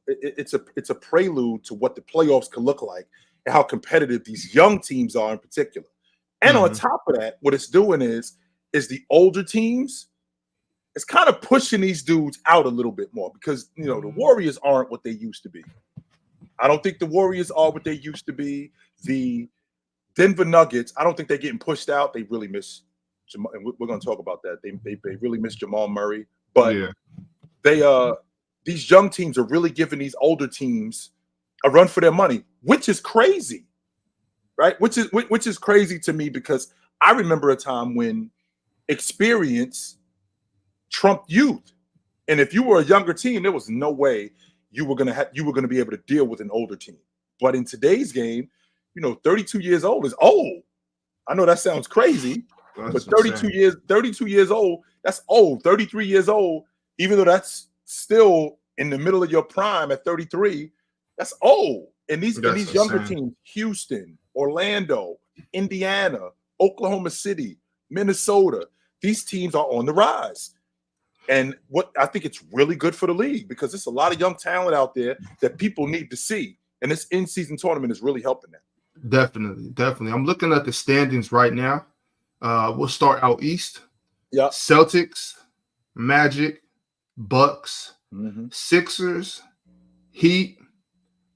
it's a prelude to what the playoffs could look like and how competitive these young teams are in particular. And on top of that, what it's doing is the older teams, it's kind of pushing these dudes out a little bit more because, the Warriors aren't what they used to be. I don't think the Warriors are what they used to be. The Denver Nuggets, I don't think they're getting pushed out. They really miss Jamal, and we're going to talk about that. They really miss Jamal Murray. But these young teams are really giving these older teams a run for their money, which is crazy. Right, which is crazy to me because I remember a time when experience trumped youth, and if you were a younger team, there was no way you were gonna be able to deal with an older team. But in today's game, 32 years old is old. I know that sounds crazy, but 32 years old, that's old. 33 years old, even though that's still in the middle of your prime at 33. That's old. And these younger teams, Houston, Orlando, Indiana, Oklahoma City, Minnesota, these teams are on the rise. And what I think it's really good for the league because there's a lot of young talent out there that people need to see. And this in-season tournament is really helping that.
Definitely. I'm looking at the standings right now. We'll start out east.
Yeah.
Celtics, Magic, Bucks, Sixers, Heat,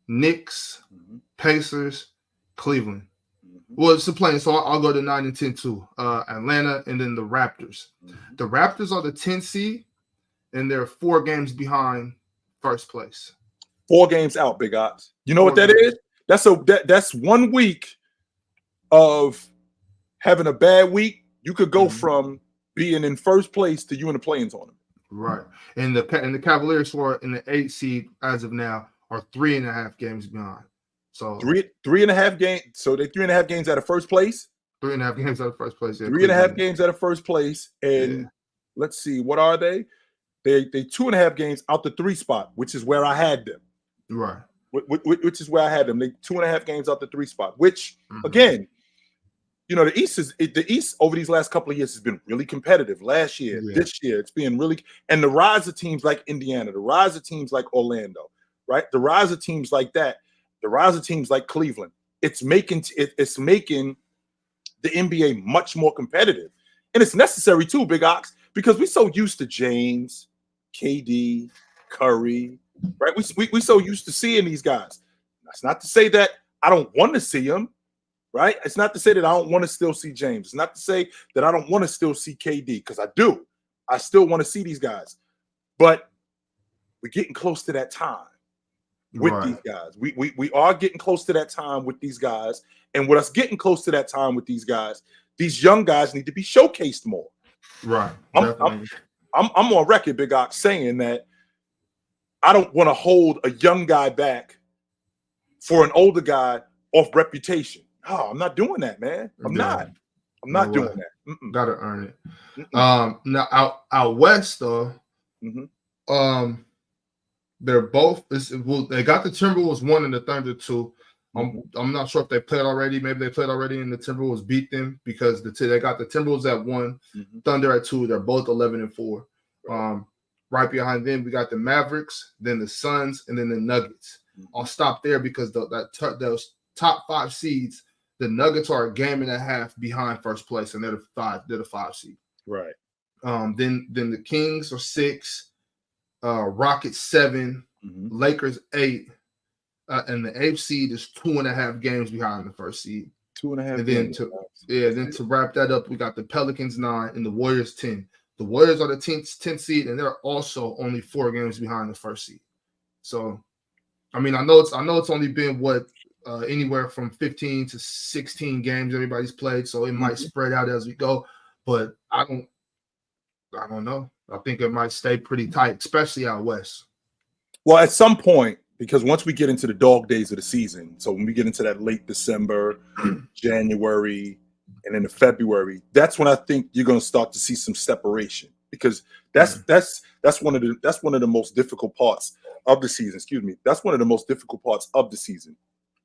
Knicks, Pacers, Cleveland. Well, it's a plane, so I'll go to 9 and 10 too. Atlanta, and then the Raptors. The Raptors are the 10th seed, and they're 4 games behind first place.
4 games out, Big Ox. You know what that is? That's 1 week of having a bad week. You could go from being in first place to you in the play-in tournament.
Right. And the Cavaliers, who are in the 8th seed as of now, are 3.5 games behind. So
3.5 games. So they're 3.5 games out of first place.
3.5 games out of first place. Yeah,
3.5 games out of first place. And let's see, what are they? They 2.5 games out the 3 spot, which is where I had them.
Right.
Which is where I had them. They 2.5 games out the 3 spot. Which again, you know, the East over these last couple of years has been really competitive. Last year, this year, it's been really, and the rise of teams like Indiana, the rise of teams like Orlando, right? The rise of teams like that. The rise of teams like Cleveland, it's making the NBA much more competitive, and it's necessary too, Big Ox, because we're so used to James, KD, Curry, right? We so used to seeing these guys. That's not to say that I don't want to see them, right? It's not to say that I don't want to still see James. It's not to say that I don't want to still see KD, because I do. I still want to see these guys, but we're getting close to that time. With these guys, we are getting close to that time with these guys, and with us getting close to that time with these guys, these young guys need to be showcased more.
Right.
I'm on record, Big Ox, saying that I don't want to hold a young guy back for an older guy off reputation. Oh, I'm not doing that, man. I'm not doing that.
Gotta earn it. Now out west though, they're both. They got the Timberwolves 1 and the Thunder 2. I'm not sure if they played already. Maybe they played already, and the Timberwolves beat them because they got the Timberwolves at 1, Thunder at 2. They're both 11 and 4. Right behind them, we got the Mavericks, then the Suns, and then the Nuggets. I'll stop there because those top 5 seeds, the Nuggets are a game and a half behind first place, and they're the 5 seed.
Right.
Then the Kings are 6. Rockets 7, Lakers 8, and the 8th seed is 2.5 games behind the first seed.
2.5.
And then to wrap that up, we got the Pelicans 9 and the Warriors 10. The Warriors are the 10th seed, and they're also only 4 games behind the first seed. So, I mean, I know it's only been anywhere from 15 to 16 games everybody's played, so it might spread out as we go. But I don't know. I think it might stay pretty tight, especially out west.
Well, at some point, because once we get into the dog days of the season, so when we get into that late December, January, and into February, that's when I think you're going to start to see some separation, because that's one of the most difficult parts of the season. Excuse me. That's one of the most difficult parts of the season.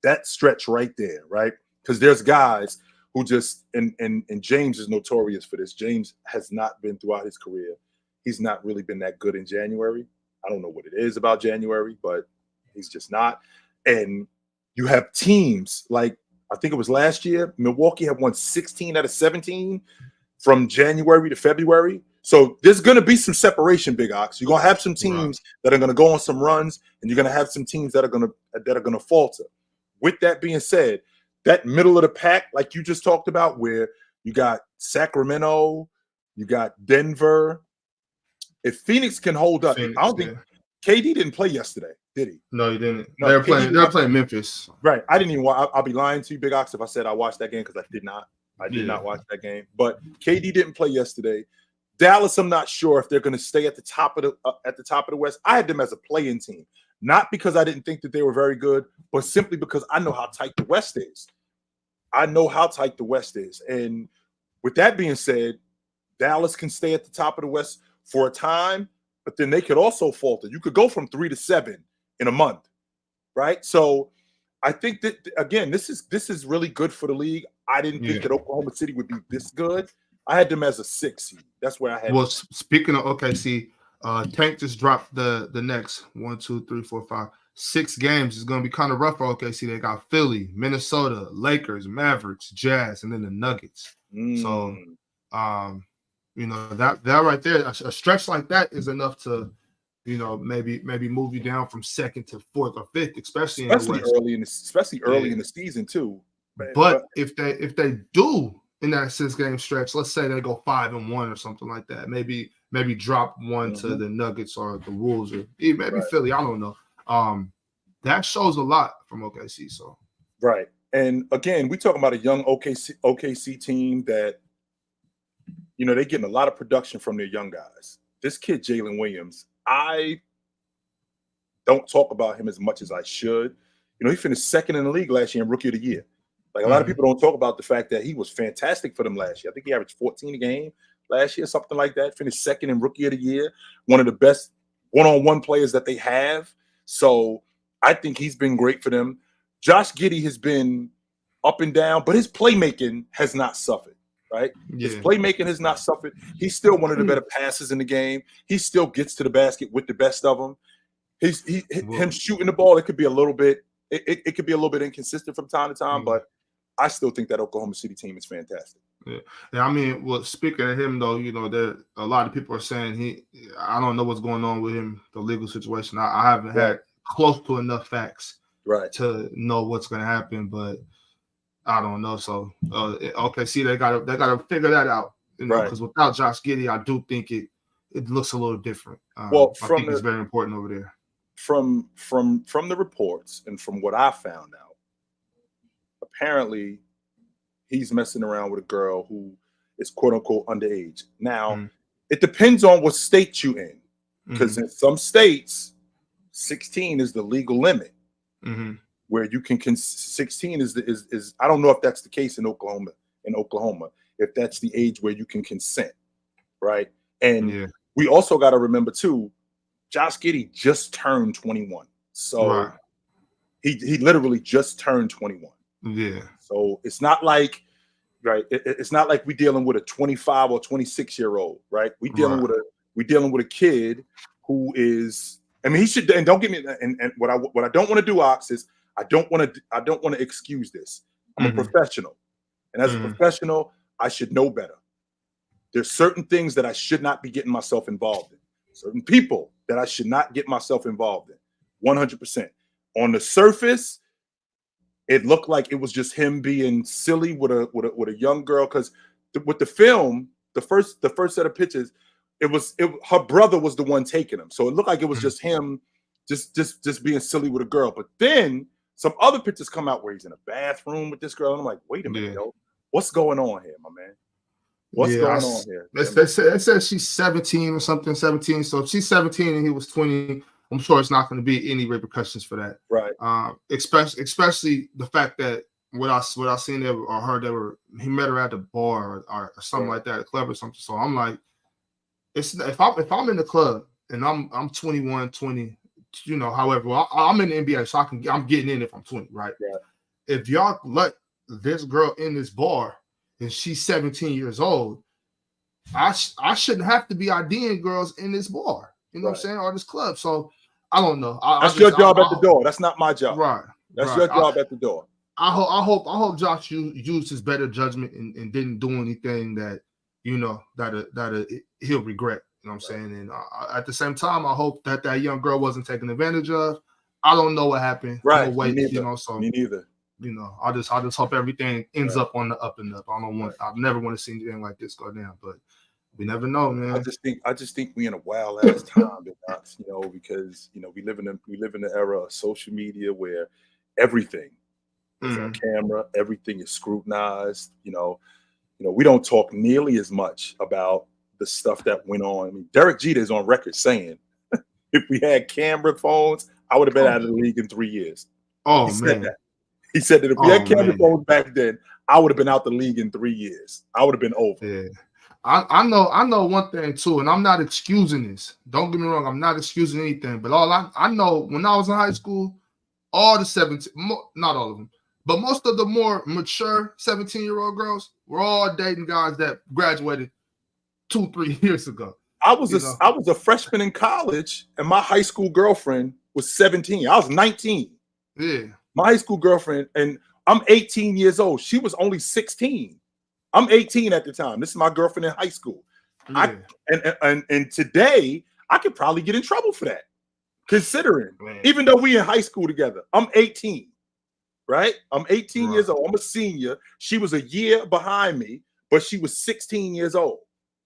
That stretch right there, right? Because there's guys who just and James is notorious for this. James has not been throughout his career. He's not really been that good in January. I don't know what it is about January, but he's just not. And you have teams like, I think it was last year, Milwaukee have won 16 out of 17 from January to February. So there's going to be some separation, Big Ox. You're going to have some teams that are going to go on some runs, and you're going to have some teams that are going to falter. With that being said, that middle of the pack, like you just talked about, where you got Sacramento, you got Denver. If Phoenix can hold up, I don't think KD didn't play yesterday, did he?
No, he didn't. No, they're playing Memphis.
Right. I didn't even watch. I'll be lying to you, Big Ox, if I said I watched that game, because I did not. I did not watch that game. But KD didn't play yesterday. Dallas, I'm not sure if they're going to stay at the top of the West. I had them as a play-in team, not because I didn't think that they were very good, but simply because I know how tight the West is. And with that being said, Dallas can stay at the top of the West for a time, but then they could also falter. You could go from 3 to 7 in a month, right? So I think that, again, this is really good for the league. I didn't think that Oklahoma City would be this good. I had them as a 6 seed. That's where I had.
Well, speaking of OKC, Tank just dropped the next 1, 2, 3, 4, 5, 6 games. Is going to be kind of rough for OKC. They got Philly, Minnesota, Lakers, Mavericks, Jazz, and then the Nuggets. So, you know, that right there, a stretch like that is enough to, you know, maybe move you down from 2nd to 4th or 5th, especially in the West.
early in the season too.
But if they do in that 6-game stretch, let's say they go 5-1 or something like that, maybe drop one to the Nuggets or the Wolves or maybe Philly. I don't know. That shows a lot from OKC. So
right, and again, we talking about a young OKC team that, you know, they're getting a lot of production from their young guys. This kid Jalen Williams, I don't talk about him as much as I should. You know, he finished 2nd in the league last year in Rookie of the Year. Like, a lot of people don't talk about the fact that he was fantastic for them last year. I think he averaged 14 a game last year, something like that. Finished 2nd in Rookie of the Year. One of the best one-on-one players that they have. So I think he's been great for them. Josh Giddey has been up and down, but his playmaking has not suffered, right? His playmaking has not suffered. He's still one of the better passers in the game. He still gets to the basket with the best of them. Him shooting the ball, it could be a little bit, it could be a little bit inconsistent from time to time, but I still think that Oklahoma City team is fantastic.
Yeah, I mean, well, speaking of him though, you know, there a lot of people are saying I don't know what's going on with him, the legal situation. I haven't had close to enough facts to know what's going to happen, but I don't know. So OKC, they gotta figure that out, you know, because without Josh Giddey, I do think it looks a little different.
Well,
I think it's very important over there.
From the reports and from what I found out, apparently he's messing around with a girl who is quote unquote underage. Now, it depends on what state you in, because in some states, 16 is the legal limit. Where you can 16 is I don't know if that's the case in Oklahoma. If that's the age where you can consent, right? And we also got to remember too, Josh Giddey just turned 21, so he literally just turned 21.
Yeah.
So it's not like it's not like we're dealing with a 25 or 26-year-old, right? We're dealing with a kid who is. I mean, he should. And don't get me. And what I don't want to do, Ox, is I don't want to excuse this. I'm a professional, and as a professional, I should know better. There's certain things that I should not be getting myself involved in. Certain people that I should not get myself involved in. 100%. On the surface, it looked like it was just him being silly with a young girl, because with the film, the first set of pictures, her brother was the one taking him, so it looked like it was just him, just being silly with a girl. But then some other pictures come out where he's in a bathroom with this girl, and I'm like, wait a minute, yo, what's going on here, my man? What's going on here?
It says she's 17 or something, 17. So if she's 17 and he was 20, I'm sure it's not going to be any repercussions for that.
Right.
Especially the fact that what I seen there or heard he met her at the bar or something like that, a club or something. So I'm like, if I'm in the club and I'm 21, 20, you know, however, I'm in the NBA, so I'm getting in if I'm 20, right?
Yeah.
If y'all let this girl in this bar and she's 17 years old, I shouldn't have to be IDing girls in this bar, you know what I'm saying, or this club. So I don't know.
That's your job at the door. That's not my job.
Right.
That's your job at the door.
I hope Josh used his better judgment and didn't do anything that, you know, that he'll regret. You know what I'm saying? And at the same time, I hope that young girl wasn't taken advantage of. I don't know what happened.
Right.
Wait, you know, so
me neither.
You know, I just hope everything ends up on the up and up. I never want to see anything like this go down, but we never know, man.
I just think we in a wild ass time, you know, because you know we live in the era of social media where everything is on camera, everything is scrutinized. You know, we don't talk nearly as much about the stuff that went on. I mean, Derek Jeter is on record saying, if we had camera phones, I would have been out of the league in 3 years.
Oh, man.
He said that if we had camera phones back then, I would have been out the league in 3 years. I would have been over.
Yeah. I know one thing too, and I'm not excusing this. Don't get me wrong, I'm not excusing anything. But all I know when I was in high school, all the 17, not all of them, but most of the more mature 17-year-old girls were all dating guys that graduated 2-3 years ago.
I was a freshman in college, and my high school girlfriend was 17. I was 19.
Yeah.
My high school girlfriend, and I'm 18 years old. She was only 16. I'm 18 at the time. This is my girlfriend in high school.
Yeah.
And today I could probably get in trouble for that, considering even though we in high school together. I'm 18, right? I'm 18 years old. I'm a senior. She was a year behind me, but she was 16 years old.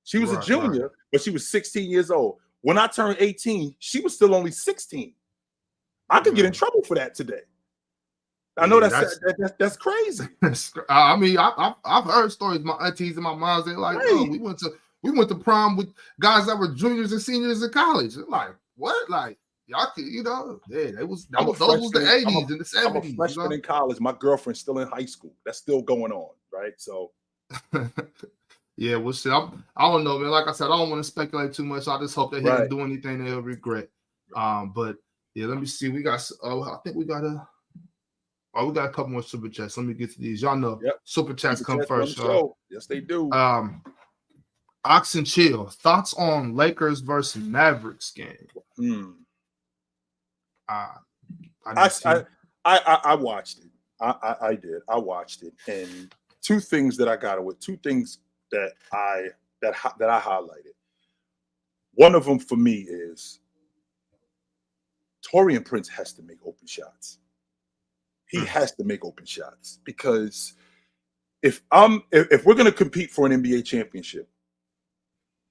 She was a junior, but she was 16 years old. When I turned 18, she was still only 16. I could get in trouble for that today. I know that's crazy.
I mean, I've heard stories. My aunties and my moms, they're like, "Oh, we went to prom with guys that were juniors and seniors in college." They're like, what? Like, y'all could, those was the 80s and the 70s.
I'm a freshman in college. My girlfriend's still in high school. That's still going on, right? So,
yeah, we'll see. I don't know, man. Like I said, I don't want to speculate too much. I just hope that he didn't do anything they'll regret. But yeah, let me see. We got. I think we got a. Oh, we got a couple more super chats. Let me get to these. Y'all know super chats come first.
Yes, they do.
Ox and Chill. Thoughts on Lakers versus Mavericks game?
I watched it. I did. I watched it, and two things that I highlighted. One of them for me is Taurean Prince has to make open shots. He has to make open shots, because if we're going to compete for an NBA championship,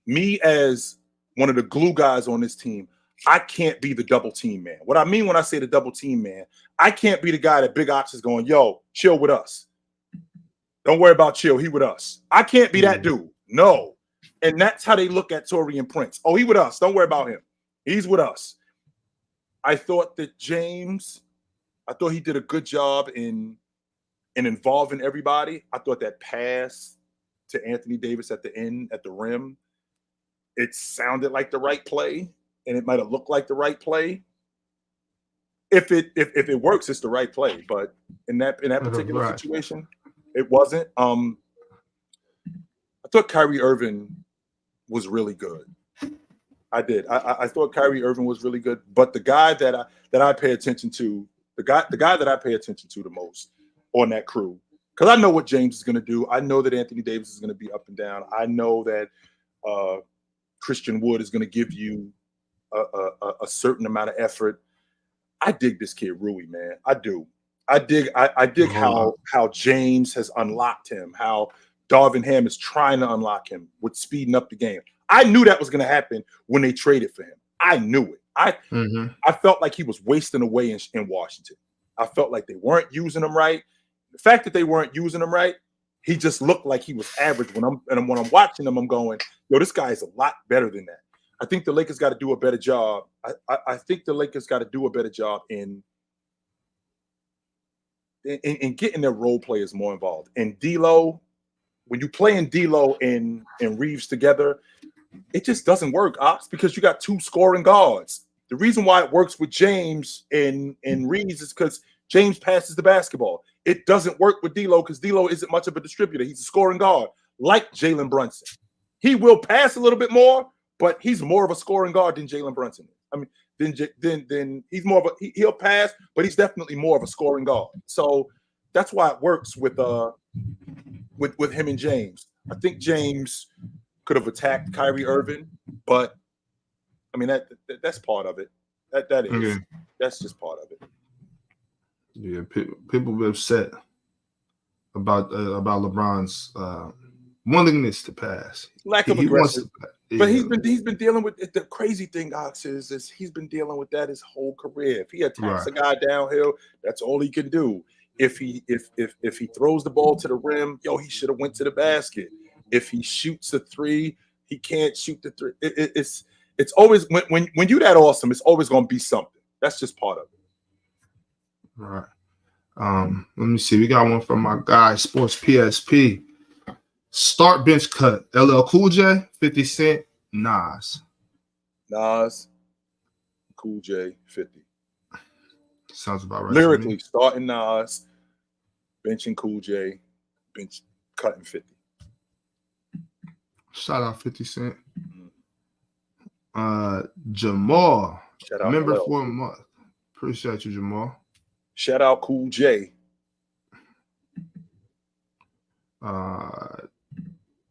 me as one of the glue guys on this team, I can't be the double team man. What I mean when I say the double team man, I can't be the guy that Big Ox is going, yo, chill with us. Don't worry about chill. He with us. I can't be that dude. No. And that's how they look at Taurean Prince. Oh, he with us. Don't worry about him. He's with us. I thought that he did a good job in involving everybody. I thought that pass to Anthony Davis at the end, at the rim, it sounded like the right play, and it might have looked like the right play. If it works, it's the right play. But in that particular situation, it wasn't. I thought Kyrie Irving was really good. I did. I thought Kyrie Irving was really good. But the guy that I pay attention to, the guy that I pay attention to the most on that crew, because I know what James is going to do. I know that Anthony Davis is going to be up and down. I know that Christian Wood is going to give you a certain amount of effort. I dig this kid Rui, man. I do. I dig how James has unlocked him, how Darvin Ham is trying to unlock him with speeding up the game. I knew that was going to happen when they traded for him. I knew it. I felt like he was wasting away in Washington. I felt like they weren't using him right. The fact that they weren't using him right, he just looked like he was average. When I'm watching him, I'm going, yo, this guy is a lot better than that. I think the Lakers got to do a better job. I think the Lakers got to do a better job in getting their role players more involved. And D'Lo, when you play in D'Lo and Reeves together, it just doesn't work, Ops, because you got two scoring guards. The reason why it works with James and Reeves is because James passes the basketball. It doesn't work with D'Lo because D'Lo isn't much of a distributor. He's a scoring guard, like Jalen Brunson. He will pass a little bit more, but he's more of a scoring guard than Jalen Brunson. I mean, then he's more of he'll pass, but he's definitely more of a scoring guard. So that's why it works with him and James. I think James could have attacked Kyrie Irving, but I mean that's part of it. That's just part of it.
Yeah, people be upset about LeBron's willingness to pass,
lack of aggression. But he's been dealing with it. The crazy thing, Ox, is he's been dealing with that his whole career. If he attacks a guy downhill, that's all he can do. If he throws the ball to the rim, he should have went to the basket. If he shoots a three, he can't shoot the three. It's always when you're that awesome, it's always going to be something. That's just part of it.
All right. Let me see. We got one from my guy, Sports PSP. Start bench cut. LL Cool J, 50 Cent, Nas.
Nas, Cool J, 50.
Sounds about right.
Lyrically, starting Nas, benching Cool J, bench cutting 50.
Shout out 50 Cent. Jamal.
Shout out
member
LL.
for a month. Appreciate you, Jamal.
Shout out Cool J.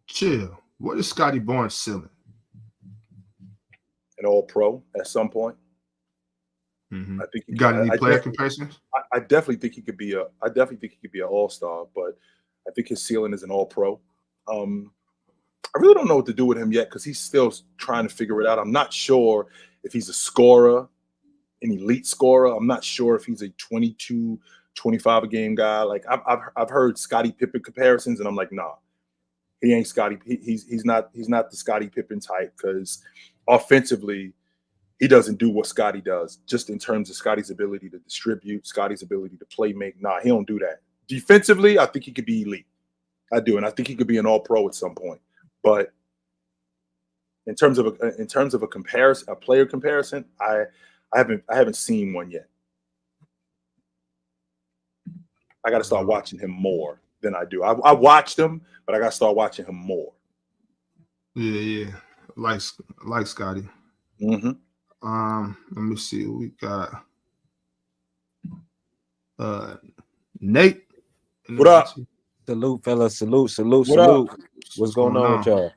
Chill. What is Scotty Barnes ceiling?
An All-Pro at some point.
Mm-hmm.
I think he
got any player comparisons?
I definitely think he could be an All-Star, but I think his ceiling is an All-Pro. I really don't know what to do with him yet because he's still trying to figure it out. I'm not sure if he's a scorer, an elite scorer. I'm not sure if he's a 22, 25 a game guy. Like I've heard Scottie Pippen comparisons, and I'm like, nah, he ain't Scottie. He's not the Scottie Pippen type because offensively, he doesn't do what Scottie does. Just in terms of Scottie's ability to distribute, Scottie's ability to play make. Nah, he don't do that. Defensively, I think he could be elite. I do, and I think he could be an All-Pro at some point. But in terms of a comparison, a player comparison, I haven't seen one yet. I got to start watching him more than I do. I watched him, but I got to start watching him more.
Yeah, like Scotty.
Mm-hmm.
Let me see what we got. Nate.
What up?
Salute, fellas. Salute. What's going on with y'all?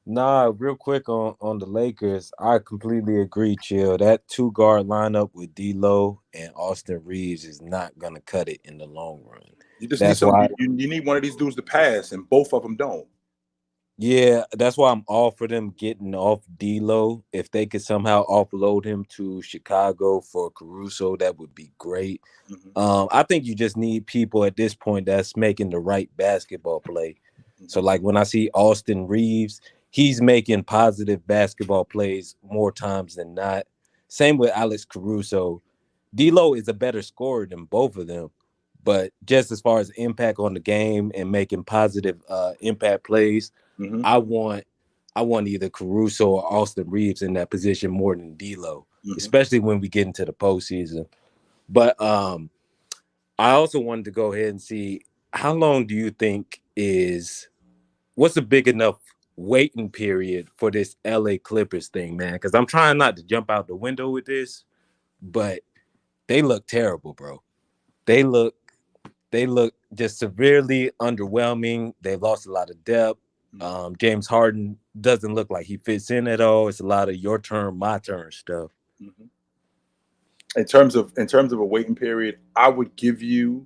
Nah, real quick on the Lakers, I completely agree, Chill. That 2-guard lineup with D'Lo and Austin Reeves is not gonna cut it in the long run.
You just need you need one of these dudes to pass, and both of them don't.
Yeah, that's why I'm all for them getting off D'Lo. If they could somehow offload him to Chicago for Caruso, that would be great. Mm-hmm. I think you just need people at this point that's making the right basketball play. Mm-hmm. So, like when I see Austin Reeves, he's making positive basketball plays more times than not. Same with Alex Caruso. D'Lo is a better scorer than both of them, but just as far as impact on the game and making positive impact plays, mm-hmm. I want either Caruso or Austin Reeves in that position more than D'Lo, mm-hmm. especially when we get into the postseason. But I also wanted to go ahead and see how long do you think what's a big enough waiting period for this LA Clippers thing, man? Because I'm trying not to jump out the window with this, but they look terrible, bro. They look just severely underwhelming. They lost a lot of depth. James Harden doesn't look like he fits in at all. It's a lot of your turn, my turn stuff.
Mm-hmm. In terms of a waiting period, I would give you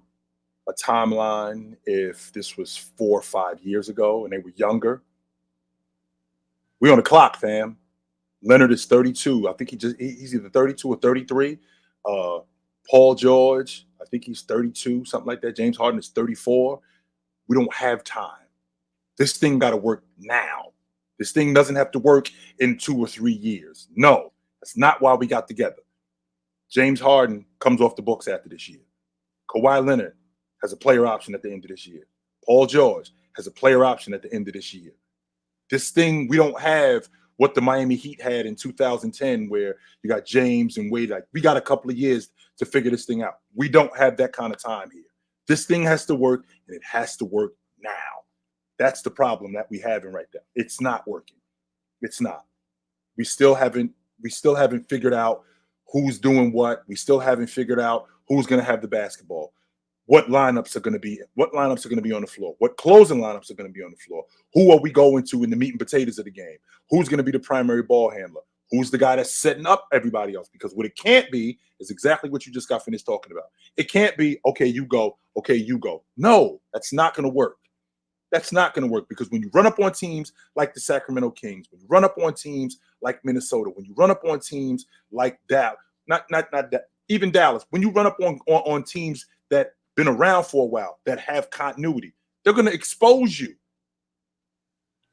a timeline if this was 4 or 5 years ago and they were younger. We on the clock, fam. Leonard is 32. I think he's either 32 or 33. Paul George, I think he's 32, something like that. James Harden is 34. We don't have time. This thing got to work now. This thing doesn't have to work in 2 or 3 years. No, that's not why we got together. James Harden comes off the books after this year. Kawhi Leonard has a player option at the end of this year. Paul George has a player option at the end of this year. This thing, we don't have what the Miami Heat had in 2010 where you got James and Wade. Like, we got a couple of years to figure this thing out. We don't have that kind of time here. This thing has to work, and it has to work now. That's the problem that we have right there. It's not working. It's not. We still haven't figured out who's doing what. We still haven't figured out who's going to have the basketball. What lineups are going to be on the floor? What closing lineups are going to be on the floor? Who are we going to in the meat and potatoes of the game? Who's going to be the primary ball handler? Who's the guy that's setting up everybody else? Because what it can't be is exactly what you just got finished talking about. It can't be, okay, you go. No, that's not going to work. That's not going to work because when you run up on teams like the Sacramento Kings, when you run up on teams like Minnesota, when you run up on teams like Dallas, not that, even Dallas, when you run up on teams that been around for a while, that have continuity, they're going to expose you.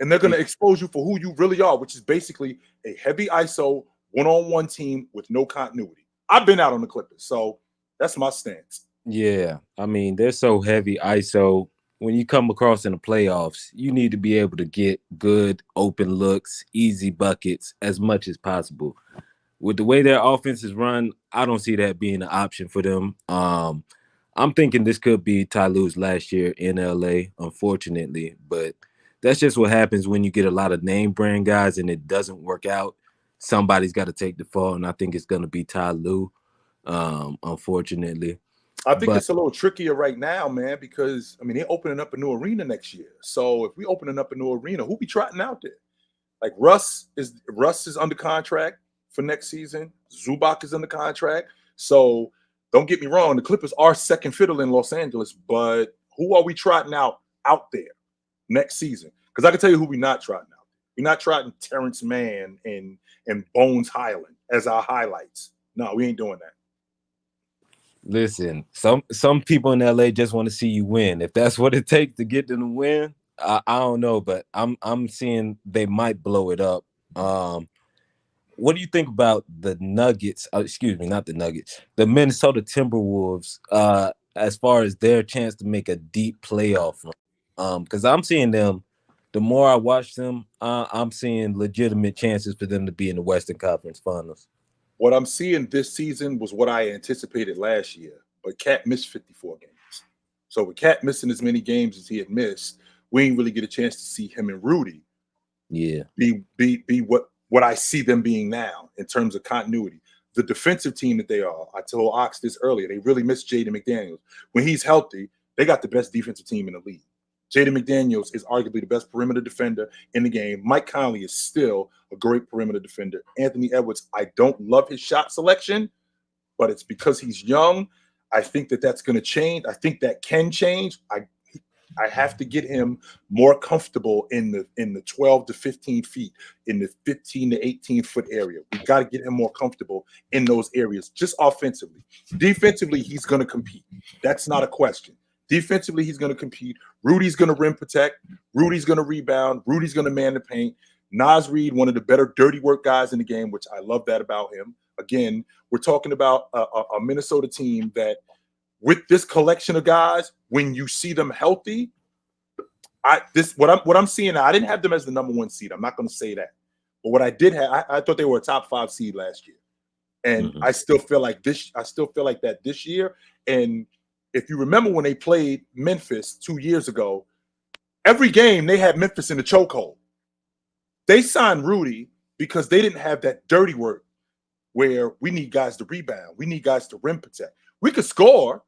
And they're going to expose you for who you really are, which is basically a heavy ISO one-on-one team with no continuity. I've been out on the Clippers, so that's my stance.
Yeah, I mean, they're so heavy ISO. when you come across in the playoffs, you need to be able to get good open looks, easy buckets as much as possible. With the way their offense is run, I don't see that being an option for them. I'm thinking this could be Ty Lue's last year in LA, unfortunately, but that's just what happens when you get a lot of name brand guys and it doesn't work out. Somebody's got to take the fall, and I think it's going to be Ty Lue, unfortunately.
I think it's a little trickier right now, man, because I mean they're opening up a new arena next year. So if we opening up a new arena, who be trotting out there? Like Russ is under contract for next season. Zubac is under contract. So don't get me wrong, the Clippers are second fiddle in Los Angeles, but who are we trotting out there next season? Because I can tell you who we're not trotting out. We're not trotting Terrence Mann and Bones Highland as our highlights. No, we ain't doing that.
Listen, some people in LA just want to see you win. If that's what it takes to get them to win, I don't know, but I'm seeing they might blow it up. What do you think about the Nuggets? Excuse me, not the Nuggets. The Minnesota Timberwolves, as far as their chance to make a deep playoff run. Because I'm seeing them. The more I watch them, I'm seeing legitimate chances for them to be in the Western Conference Finals.
What I'm seeing this season was what I anticipated last year, but Cat missed 54 games. So with Cat missing as many games as he had missed, we didn't really get a chance to see him and Rudy be what I see them being now in terms of continuity. The defensive team that they are, I told Ox this earlier, they really miss Jaden McDaniels. When he's healthy, they got the best defensive team in the league. Jaden McDaniels is arguably the best perimeter defender in the game. Mike Conley is still a great perimeter defender. Anthony Edwards, I don't love his shot selection, but it's because he's young. I think that's going to change. I think that can change. I have to get him more comfortable in the 12 to 15 feet, in the 15 to 18 foot area. We got to get him more comfortable in those areas, just offensively. Defensively, he's going to compete. That's not a question. Defensively, he's going to compete. Rudy's going to rim protect. Rudy's going to rebound. Rudy's going to man the paint. Naz Reid, one of the better dirty work guys in the game, which I love that about him. Again, we're talking about a Minnesota team that, with this collection of guys, when you see them healthy, what I'm seeing now, I didn't have them as the number one seed. I'm not going to say that, but what I did have, I thought they were a top 5 seed last year, and I still feel like that this year. And if you remember when they played Memphis 2 years ago, every game they had Memphis in the chokehold. They signed Rudy because they didn't have that dirty work where we need guys to rebound. We need guys to rim protect. We could score.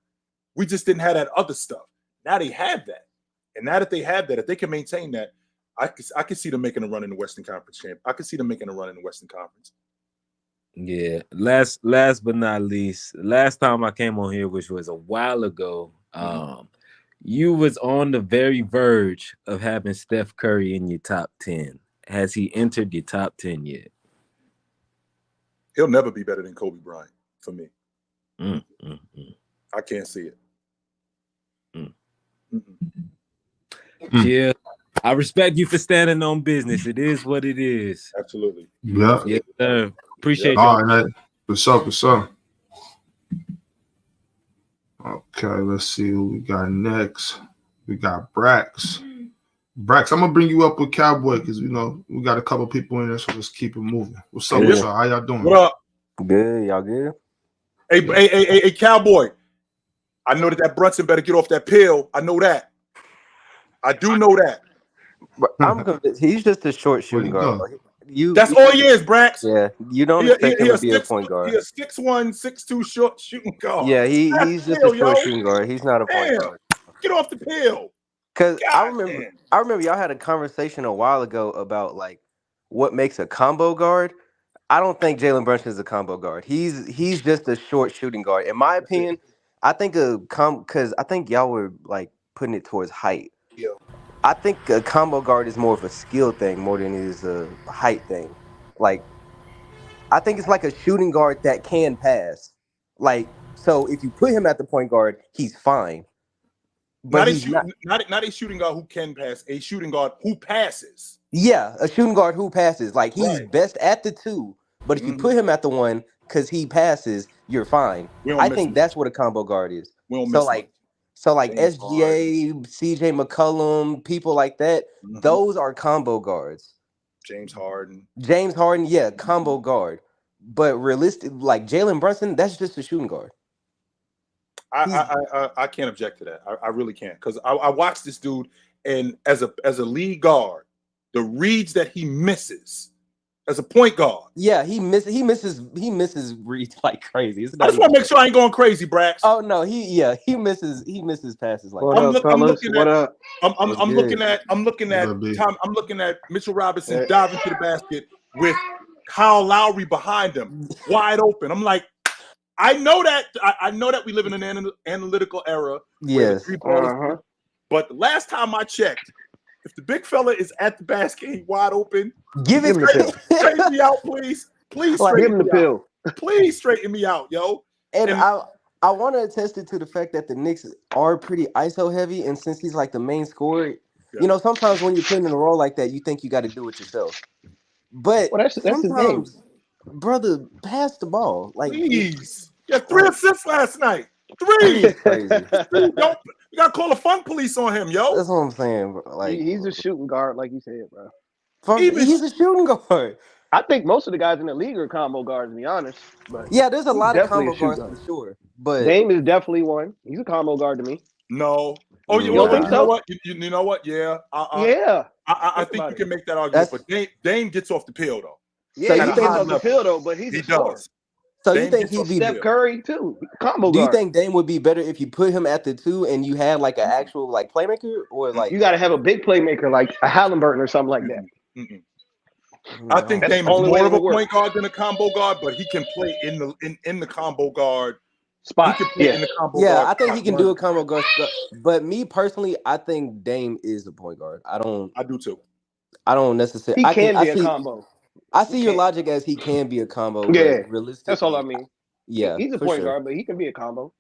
We just didn't have that other stuff. Now they have that. And now that they have that, if they can maintain that, I could see them making a run in the Western Conference champ. I could see them making a run in the Western Conference.
Yeah. Last but not least, last time I came on here, which was a while ago, you was on the very verge of having Steph Curry in your top 10. Has he entered your top 10 yet?
He'll never be better than Kobe Bryant for me. I can't see it.
Yeah, I respect you for standing on business. It is what it is.
Absolutely.
Yeah.
Yes, sir. Appreciate
All
you.
right, for sure. Okay, let's see who we got next. We got Brax. I'm gonna bring you up with Cowboy because we got a couple people in there, so let's keep it moving. What's up with y'all? How y'all doing?
What up?
Good, y'all good?
Hey, Cowboy. I know that Brunson better get off that pill. I know that. I do know that.
But I'm convinced he's just a short shooting guard.
That's all he is, Brax.
Yeah, you don't expect him to be a point guard.
He's a 6'1", 6'2" short shooting guard.
Yeah, he's just a short shooting guard. He's not a point guard.
Get off the pill.
Because I remember y'all had a conversation a while ago about like what makes a combo guard. I don't think Jalen Brunson is a combo guard. He's just a short shooting guard. In my opinion, I think because I think y'all were like putting it towards height.
Yeah.
I think a combo guard is more of a skill thing more than it is a height thing. Like, I think it's like a shooting guard that can pass. Like, so if you put him at the point guard, he's fine. But
not a shooting guard who can pass, a shooting guard who passes.
Yeah, a shooting guard who passes. Like, he's best at the 2, but if you put him at the 1 because he passes, you're fine. I think that's what a combo guard is. So, like, So like
James
SGA, CJ McCollum, people like that, those are combo guards.
James Harden,
yeah, combo guard. But realistic, like Jalen Brunson, that's just a shooting guard.
I can't object to that. I really can't, because I watched this dude, and as a lead guard, the reads that he misses as a point guard.
Yeah, he misses reads like crazy.
I just want to make sure I ain't going crazy, Brax.
Oh no, he misses passes like.
I'm looking at Mitchell Robinson diving to the basket with Kyle Lowry behind him, wide open. I'm like, I know that we live in an analytical era.
Yes.
But the last time I checked, if the big fella is at the basket, he wide open,
give him the pill.
Straighten me out, please. Please straighten me out. Please straighten me out, yo.
And I want to attest it to the fact that the Knicks are pretty ISO heavy, and since he's like the main scorer, you know, sometimes when you're putting in a role like that, you think you got to do it yourself. But
that's his game.
Brother, pass the ball. Like,
please. You had 3 assists last night. 3.
Crazy.
You gotta call the funk police on him, yo.
That's what I'm saying, bro. Like,
he's a shooting guard, like you said, bro.
He's a shooting guard.
I think most of the guys in the league are combo guards, to be honest. But
yeah, there's a lot of combo guards for sure. But
Dame is definitely one. He's a combo guard to me.
No. Oh, you know what? You know what? Yeah. I think you can make that argument. But Dame gets off the pill, though.
Yeah, so he gets off the pill, though, but he does.
So you think he'd be
Steph Curry too? Combo guard.
Do you think Dame would be better if you put him at the 2 and you had like an actual like playmaker, or like
you got to have a big playmaker like a Halliburton or something like that?
I think Dame is more of a point guard than a combo guard, but he can play in the combo guard
spot.
He can play in the combo
guard.
Yeah,
I think he can do a combo guard. But me personally, I think Dame is a point guard. I do
too.
I don't necessarily.
He can be a combo.
I see your logic as he can be a combo.
Yeah,
realistically,
that's all I mean.
Yeah,
he's a point guard, but he can be a combo.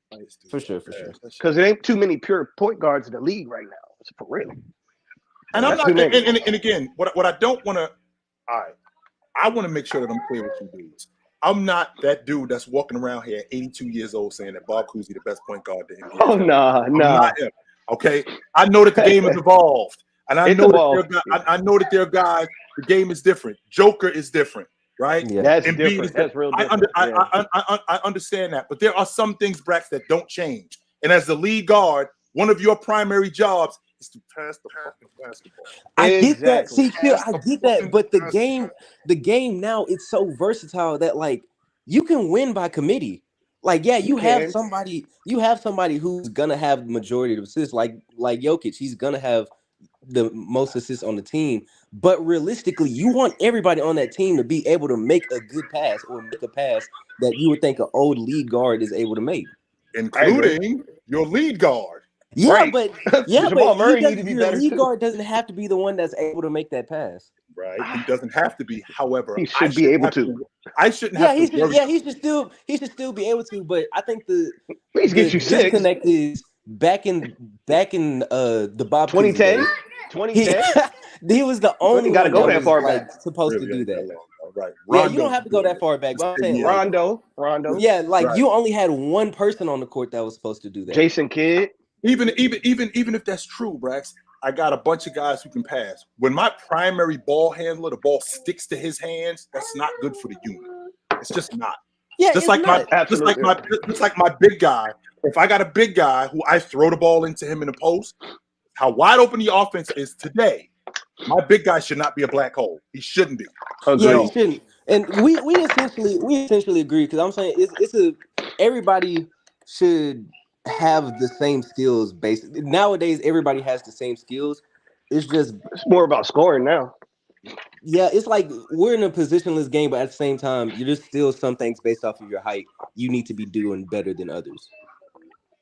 For sure.
Because there ain't too many pure point guards in the league right now. It's for real.
And I'm not. And again, what I don't want to. I want to make sure that I'm clear with you dudes. I'm not that dude that's walking around here at 82 years old saying that Bob Cousy the best point guard in the NBA.
Oh no.
Not him. Okay, I know that the game has evolved, and I know that there are guys. The game is different. Joker is different, right?
Yeah,
that's different. That's real different.
I understand that, but there are some things, Brax, that don't change. And as the lead guard, one of your primary jobs is to pass the fucking basketball.
I get that. See, I get that, but the game now, it's so versatile that like you can win by committee. Like, yeah, you have somebody who's gonna have the majority of assists, like Jokic. He's gonna have the most assists on the team, but realistically, you want everybody on that team to be able to make a good pass or make a pass that you would think an old lead guard is able to make,
including your lead guard.
Yeah,
right.
but your lead guard doesn't have to be the one that's able to make that pass.
Right, he doesn't have to be. However,
he should be able to.
I shouldn't have to.
He should still be able to. But I think
please get you
disconnect is back in the Bob
2010. 2010.
He was the only
got to go that far back.
Supposed to do that.
Right.
Yeah, you don't have to go that far back. But I'm saying
Rondo.
Yeah, like you only had one person on the court that was supposed to do that.
Jason Kidd.
Even if that's true, Brax, I got a bunch of guys who can pass. When my primary ball handler, the ball sticks to his hands, that's not good for the unit. It's just not.
Yeah,
just like my big guy. If I got a big guy who I throw the ball into him in the post, how wide open the offense is today, my big guy should not be a black hole. He shouldn't be.
Yeah, he shouldn't. And we essentially agree, because I'm saying everybody should have the same skills. Basically, nowadays everybody has the same skills. It's
more about scoring now.
Yeah, it's like we're in a positionless game, but at the same time, there's still some things based off of your height you need to be doing better than others.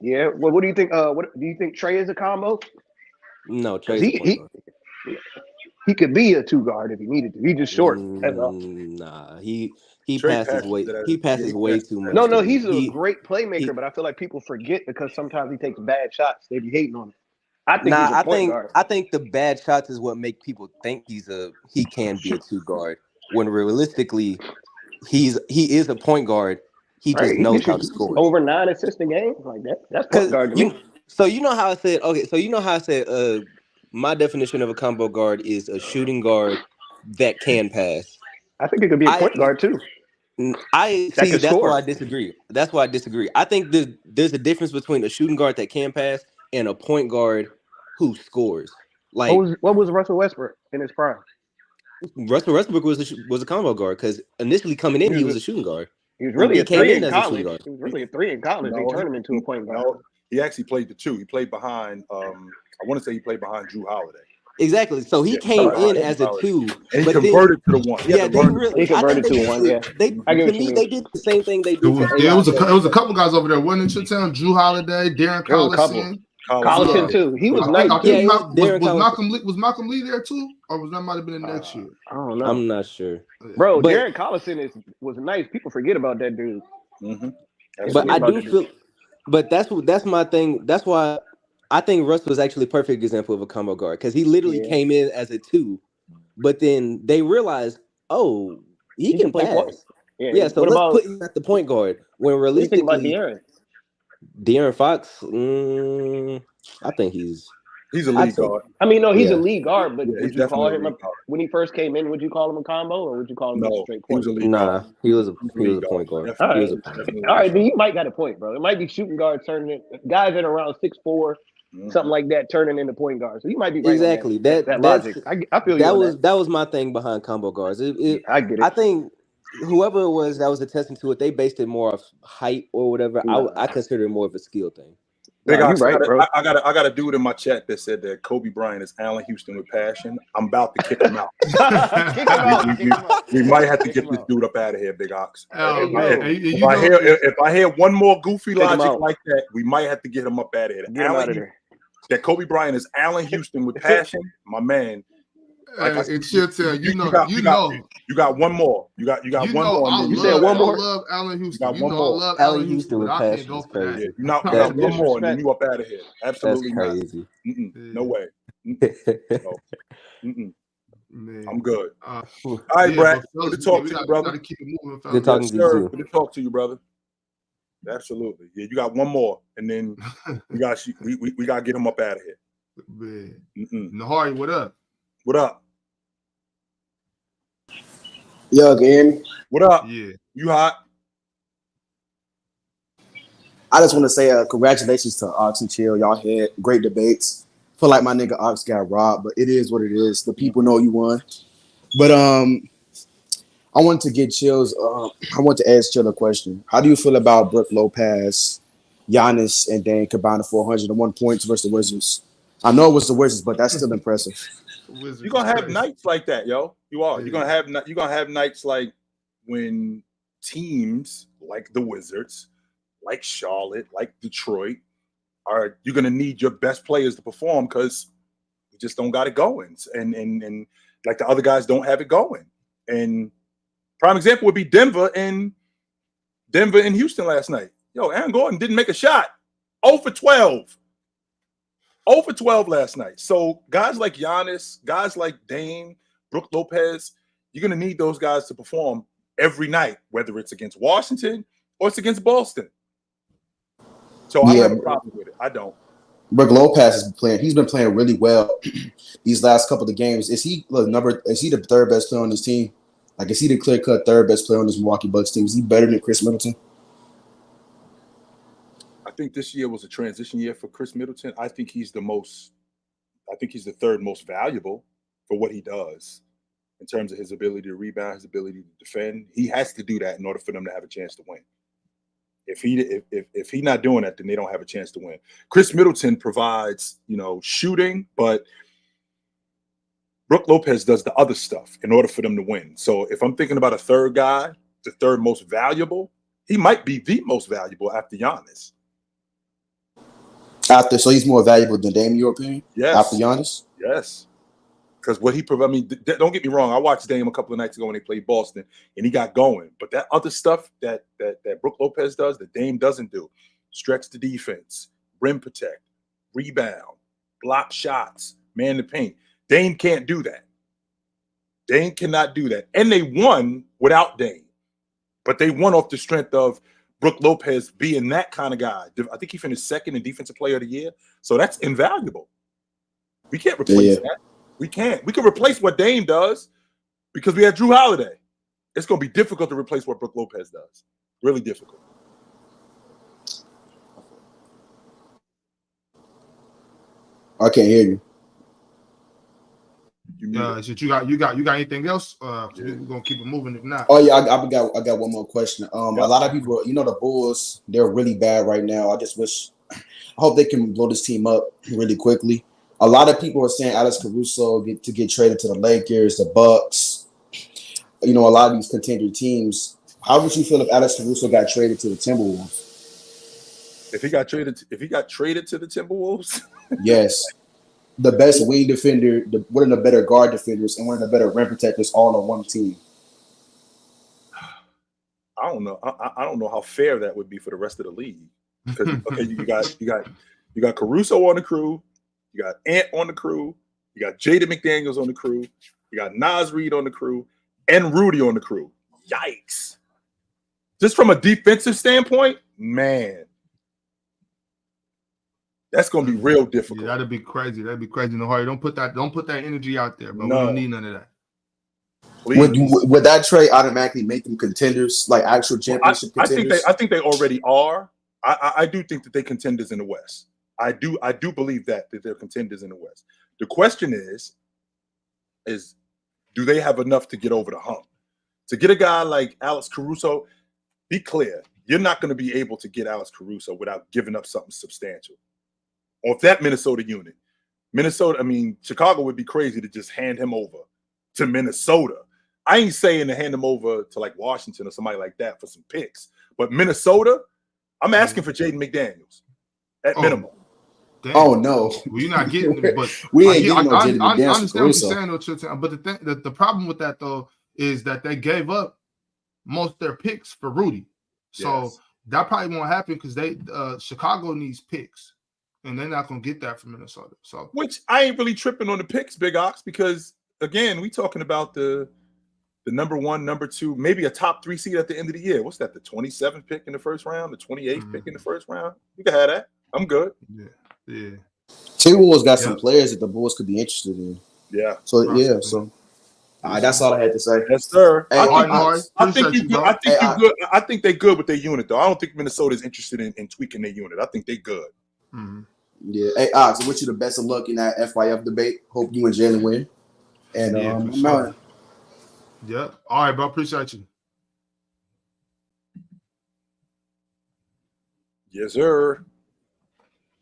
Yeah. Well, what do you think? What do you think? Trey is a combo?
No, Trey.
He could be a 2 guard if he needed to. He's just short.
Nah, he passes way. He passes way too much.
No, he's a great playmaker, but I feel like people forget because sometimes he takes bad shots. They be hating on him.
I think the bad shots is what make people think he can be a 2 guard. When realistically, he is a point guard. He just knows how to score.
Over 9 assists a game, like that. That's point guard to me.
So you know how I said my definition of a combo guard is a shooting guard that can pass.
I think it could be a point guard too.
I
That
see.
could
That's
score.
why I disagree. I think there's a difference between a shooting guard that can pass and a point guard who scores. Like
What was Russell Westbrook in his prime?
Russell Westbrook was a combo guard because initially coming in he was a shooting guard.
He was really
He
a
came
three
in
in
as a shooting
college.
guard.
He was really a three in college. They turned him into a point guard.
No, he actually played the two. He played behind. I want to say he played behind Jrue Holiday.
Exactly. So he came in as a two,
and he
but
converted to the one.
Yeah,
he converted to one. Yeah,
they did the same thing they did.
It was a couple guys over there. Wasn't it? Jrue Holiday, Darren Collison.
Collison too. He was nice.
Was Malcolm Lee there too, or that might have been the next year?
I don't know.
I'm not sure,
bro. Darren Collison was nice. People forget about that dude.
But I do feel. But that's my thing. That's why I think Russ was actually a perfect example of a combo guard because he literally came in as a two, but then they realized, oh, he can play pass. Yeah, so let's put him at the point guard. When realistically, De'Aaron Fox, I think he's
a lead guard.
I mean, no, he's a lead guard, but would you call him when he first came in? Would you call him a combo, or would you call him a straight point?
He was a point guard.
All right, then you might got a point, bro. It might be shooting guard turning guys at around 6'4", something like that, turning into point guard. So you might be right
exactly
on that logic. I feel
that was my thing behind combo guards.
I get it.
I think whoever it was that was attesting to it, they based it more of height or whatever. I consider it more of a skill thing.
Big Ox, right, bro. I got a dude in my chat that said that Kobe Bryant is Allen Houston with passion. I'm about to kick him out. We might have to get this dude up out of here, Big Ox. If I hear one more goofy logic like that, we might have to get him up out of here.
Get him out of there.
That Kobe Bryant is Allen Houston with passion, my man.
It should tell you know.
You got one more. You got one more.
You said one more.
I love Allen Houston.
You know
I love
Allen Houston with
I can't
passion.
go for that.
You got one more, and then you up out of here. Absolutely
That's crazy.
No way.
Man.
I'm good.
All
right, Brad. Good to talk to you, brother.
Keep it moving,
good talking to you.
Good to talk to you, brother. Absolutely. Yeah, you got one more, and then we got to get him up out of here.
Man. Nahari, what up?
What up?
Yo, again.
What up?
Yeah.
You hot?
I just want to say congratulations to Ox and Chill. Y'all had great debates. Feel like my nigga Ox got robbed, but it is what it is. The people know you won. But I wanted to get Chill's. I want to ask Chill a question. How do you feel about Brook Lopez, Giannis, and Dame combined for 401 points versus the Wizards? I know it was the Wizards, but that's still impressive.
You're gonna have nights like that, yo. You are. You're gonna have nights like when teams like the Wizards, like Charlotte, like Detroit, you're gonna need your best players to perform because you just don't got it going, and like the other guys don't have it going. And prime example would be Denver and Houston last night. Yo, Aaron Gordon didn't make a shot. 0 for 12. 0 for 12 last night. So guys like Giannis, guys like Dame, Brook Lopez, you're going to need those guys to perform every night, whether it's against Washington or it's against Boston. So I don't have a problem with it. I don't.
Brook Lopez has been playing. He's been playing really well these last couple of games. Is he the third best player on this team? Like, is he the clear-cut third best player on this Milwaukee Bucks team? Is he better than Chris Middleton?
I think this year was a transition year for Chris Middleton. I think he's the third most valuable for what he does in terms of his ability to rebound, his ability to defend. He has to do that in order for them to have a chance to win. If he's not doing that, then they don't have a chance to win. Chris Middleton provides, shooting, but Brook Lopez does the other stuff in order for them to win. So if I'm thinking about a third guy, the third most valuable, he might be the most valuable after Giannis.
So he's more valuable than Dame, in your opinion?
Yes.
After Giannis?
Yes. Because what he provides, don't get me wrong. I watched Dame a couple of nights ago when they played Boston, and he got going. But that other stuff that Brook Lopez does, that Dame doesn't do, stretch the defense, rim protect, rebound, block shots, man the paint. Dame can't do that. Dame cannot do that. And they won without Dame. But they won off the strength of Brook Lopez being that kind of guy. I think he finished second in Defensive Player of the Year. So that's invaluable. We can't replace that. We can't. We can replace what Dame does because we have Jrue Holiday. It's going to be difficult to replace what Brook Lopez does. Really difficult.
I can't hear you.
You got anything else? We're gonna keep it moving. If not,
oh yeah, I got one more question. A lot of people, the Bulls, they're really bad right now. I hope they can blow this team up really quickly. A lot of people are saying Alex Caruso get traded to the Lakers, the Bucks. A lot of these contender teams. How would you feel if Alex Caruso got traded to the Timberwolves?
If he got traded to the Timberwolves,
yes. The best wing defender, one of the better guard defenders, and one of the better rim protectors all on one team.
I don't know. I don't know how fair that would be for the rest of the league. Because you got Caruso on the crew, you got Ant on the crew, you got Jaden McDaniels on the crew, you got Naz Reid on the crew, and Rudy on the crew. Yikes! Just from a defensive standpoint, man. That's gonna be real difficult.
Yeah, that'd be crazy. That'd be crazy in the heart. Don't put that energy out there, but
no.
We don't need none of that.
Would that trade automatically make them contenders, like actual championship contenders?
I think they already are. I do think that they're contenders in the West. I do believe that they're contenders in the West. The question is do they have enough to get over the hump? To get a guy like Alex Caruso, be clear, you're not going to be able to get Alex Caruso without giving up something substantial. Or if that Minnesota unit, Chicago would be crazy to just hand him over to Minnesota. I ain't saying to hand him over to like Washington or somebody like that for some picks, but Minnesota, I'm asking for Jaden McDaniels at minimum.
Damn.
Oh no,
well, you're not getting them, but
we ain't getting no Jaden
McDaniels. I understand what you're saying, but the problem with that though is that they gave up most of their picks for Rudy, so that probably won't happen because Chicago needs picks. And they're not going to get that from Minnesota. So,
which I ain't really tripping on the picks, Big Ox, because again, we talking about the number 1, number 2, maybe a top 3 seed at the end of the year. What's that? The 27th pick in the first round, the 28th pick in the first round. You can have that. I'm good.
Yeah.
Timberwolves got some players that the Bulls could be interested in.
Yeah.
So So, all right, that's all I had to say.
Yes, sir.
Hey,
I think you're good. I think they're good with their unit, though. I don't think Minnesota is interested in tweaking their unit. I think they're good.
Mm-hmm.
Yeah. Hey, Ox, I wish you the best of luck in that FYF debate. Hope you and Jalen win. And
yeah. All right, bro. Appreciate you.
Yes, sir.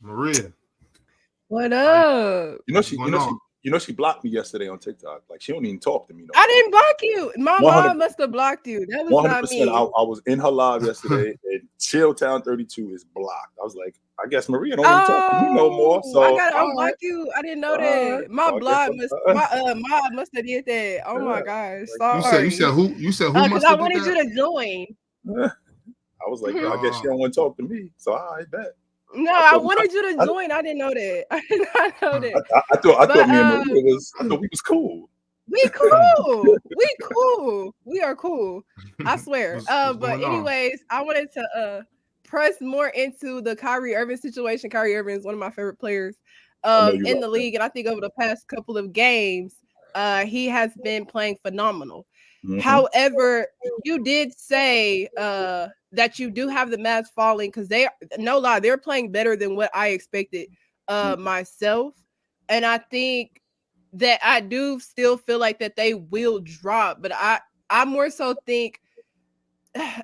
Maria.
What up?
She blocked me yesterday on TikTok. Like she don't even talk to me.
I didn't block you. My mom must have blocked you. That was 100%. Not me.
I was in her live yesterday, and Chilltown 32 is blocked. I was like, I guess Maria don't want to talk to me no more. So
I gotta unblock you. I didn't know that. My block mom must have did that. Oh my gosh. Sorry.
You said who? You said who?
Because I wanted you to join.
I was like, I guess she don't want to talk to me. So I bet.
No, I wanted you to join. I didn't know that. I did not know that.
I thought me and Maria we was cool.
We cool. We cool. We are cool. I swear. But anyways, I wanted to press more into the Kyrie Irving situation. Kyrie Irving is one of my favorite players in the league, and I think over the past couple of games, he has been playing phenomenal. Mm-hmm. However, you did say that you do have the Mavs falling because they're playing better than what I expected myself, and I think that I do still feel like that they will drop, but I more so think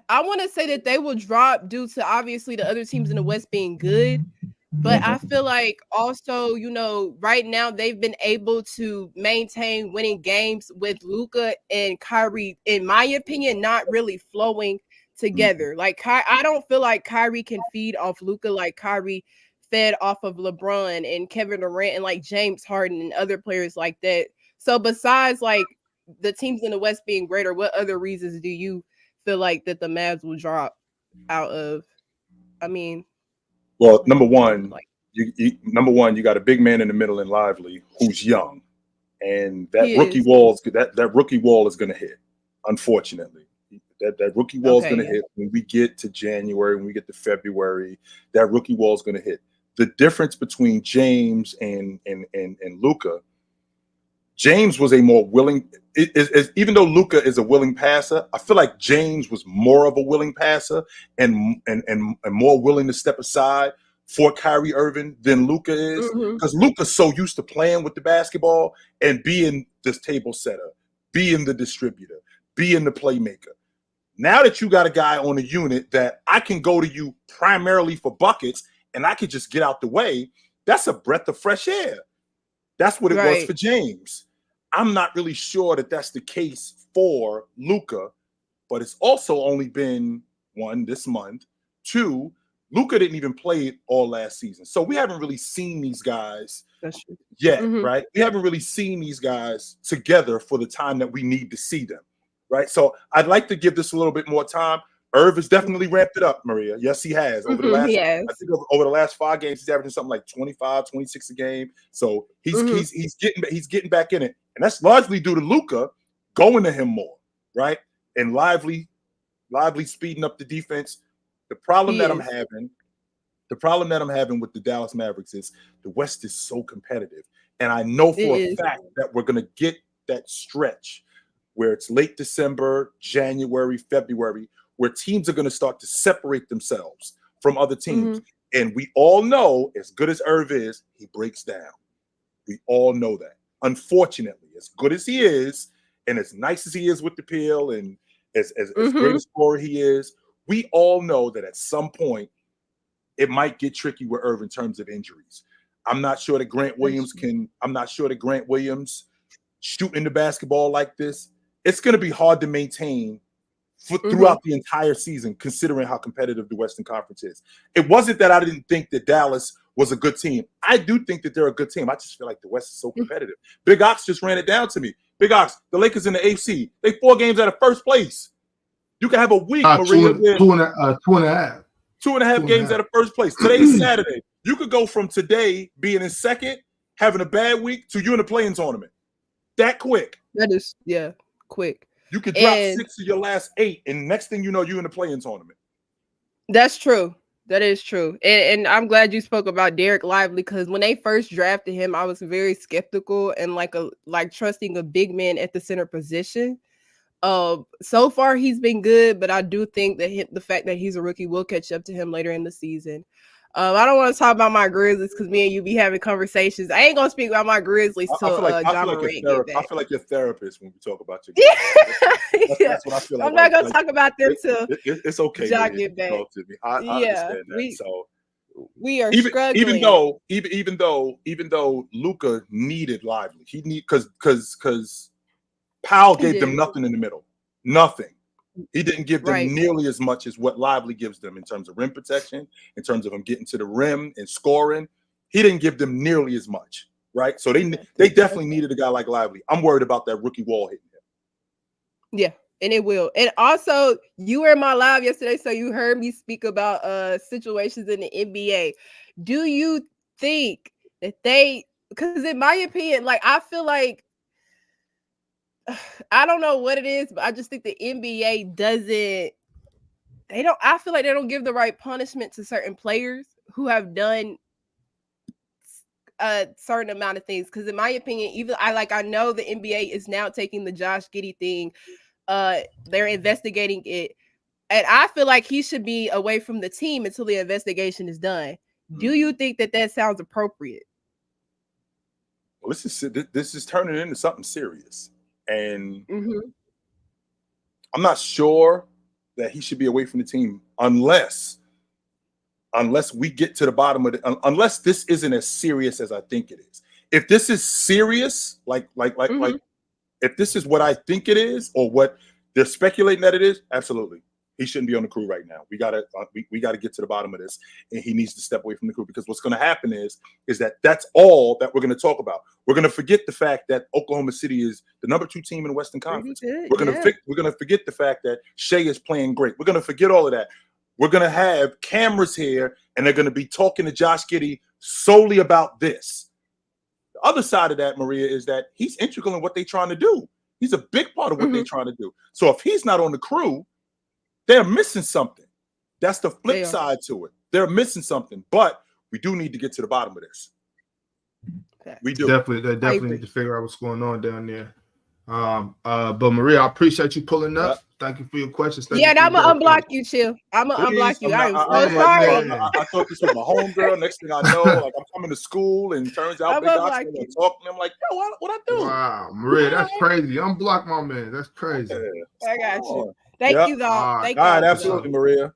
I want to say that they will drop due to obviously the other teams in the West being good. But I feel like also, right now they've been able to maintain winning games with Luka and Kyrie, in my opinion, not really flowing together. Like I don't feel like Kyrie can feed off Luka like Kyrie fed off of LeBron and Kevin Durant and like James Harden and other players like that. So besides like the teams in the West being greater, what other reasons do you feel like that the Mavs will drop out of? I mean,
well, number one, you got a big man in the middle in Lively who's young, and that rookie wall is going to hit. Unfortunately, That rookie wall is going to hit when we get to January, when we get to February. That rookie wall is going to hit. The difference between James and Luka, James was a more willing. Even though Luka is a willing passer, I feel like James was more of a willing passer and more willing to step aside for Kyrie Irving than Luka is, because Luka's so used to playing with the basketball and being this table setter, being the distributor, being the playmaker. Now that you got a guy on a unit that I can go to you primarily for buckets and I can just get out the way, that's a breath of fresh air. That's what it was for James. I'm not really sure that that's the case for Luka, but it's also only been one this month. Two, Luka didn't even play all last season. So we haven't really seen these guys yet, right? We haven't really seen these guys together for the time that we need to see them, right? So I'd like to give this a little bit more time. Irv has definitely ramped it up, Maria. Yes, he has. Over the last, I think over the last 5 games, he's averaging something like 25, 26 a game. So he's getting back in it. And that's largely due to Luka going to him more, right? And lively speeding up the defense. The problem that I'm having with the Dallas Mavericks is the West is so competitive. And I know for a fact that we're going to get that stretch where it's late December, January, February, where teams are going to start to separate themselves from other teams. And we all know, as good as Irv is, he breaks down. We all know that. Unfortunately, as good as he is, and as nice as he is with the peel, and as great a scorer he is, we all know that at some point it might get tricky with Irv in terms of injuries. I'm not sure that Grant Williams shooting the basketball like this, it's going to be hard to maintain throughout the entire season, considering how competitive the Western Conference is. It wasn't that I didn't think that Dallas was a good team. I do think that they're a good team. I just feel like the West is so competitive. Big Ox just ran it down to me. Big Ox, the Lakers in the AFC, they 4 games out of first place. You can have a week, Maria.
2.5.
2.5 games out of first place. Today's Saturday. You could go from today being in second, having a bad week, to you in the play-in tournament. That quick.
That is, quick.
You could drop 6 of your last 8, and next thing you know, you're in the play-in tournament.
That's true. That is true. And I'm glad you spoke about Derek Lively, because when they first drafted him, I was very skeptical and like trusting a big man at the center position. So far he's been good, but I do think that the fact that he's a rookie will catch up to him later in the season. I don't want to talk about my Grizzlies because me and you be having conversations. I ain't gonna speak about my Grizzlies till John Morant get back.
I feel like your therapist when we talk about your
that's what I feel like. I'm not gonna talk about them till
it's okay.
John get back.
To me. I understand that. So
we are struggling.
Even though Luka needed Lively, because Powell gave them nothing in the middle. Nothing. He didn't give them nearly as much as what Lively gives them in terms of rim protection, in terms of him getting to the rim and scoring. He didn't give them nearly as much, right? So they definitely needed a guy like Lively. I'm worried about that rookie wall hitting him.
Yeah, and it will. And also, you were in my live yesterday, so you heard me speak about situations in the NBA. Do you think that because in my opinion, like I feel like I don't know what it is, but I just think the NBA I feel like they don't give the right punishment to certain players who have done a certain amount of things. Because in my opinion, I know the NBA is now taking the Josh Giddey thing. They're investigating it. And I feel like he should be away from the team until the investigation is done. Do you think that sounds appropriate?
Well, this is turning into something serious. And I'm not sure that he should be away from the team unless we get to the bottom of it, unless this isn't as serious as I think it is. If this is serious, like if this is what I think it is or what they're speculating that it is, absolutely. He shouldn't be on the crew right now. We gotta get to the bottom of this, and he needs to step away from the crew, because what's going to happen is that that's all that we're going to talk about. We're going to forget the fact that Oklahoma City is the number 2 team in the Western Conference. We're going to forget the fact that Shea is playing great. We're going to forget all of that. We're going to have cameras here, and they're going to be talking to Josh Giddey solely about this. The other side of that, Maria, is that he's integral in what they're trying to do. He's a big part of what they're trying to do. So if he's not on the crew, they're missing something. That's the flip side to it. They're missing something, but we do need to get to the bottom of this. We do.
Definitely need to figure out what's going on down there. But Maria, I appreciate you pulling up. Thank you for your questions.
I'm gonna unblock you, Chill. I'm gonna unblock you. I'm so sorry.
I thought this was my homegirl. Next thing I know, like I'm coming to school, and turns out Big Doc's gonna talk to me. I'm like, yo, what I do?
Wow, Maria, that's crazy. Unblock my man. That's crazy.
I got you. Thank you, dog. Thank you.
All right, absolutely, Maria.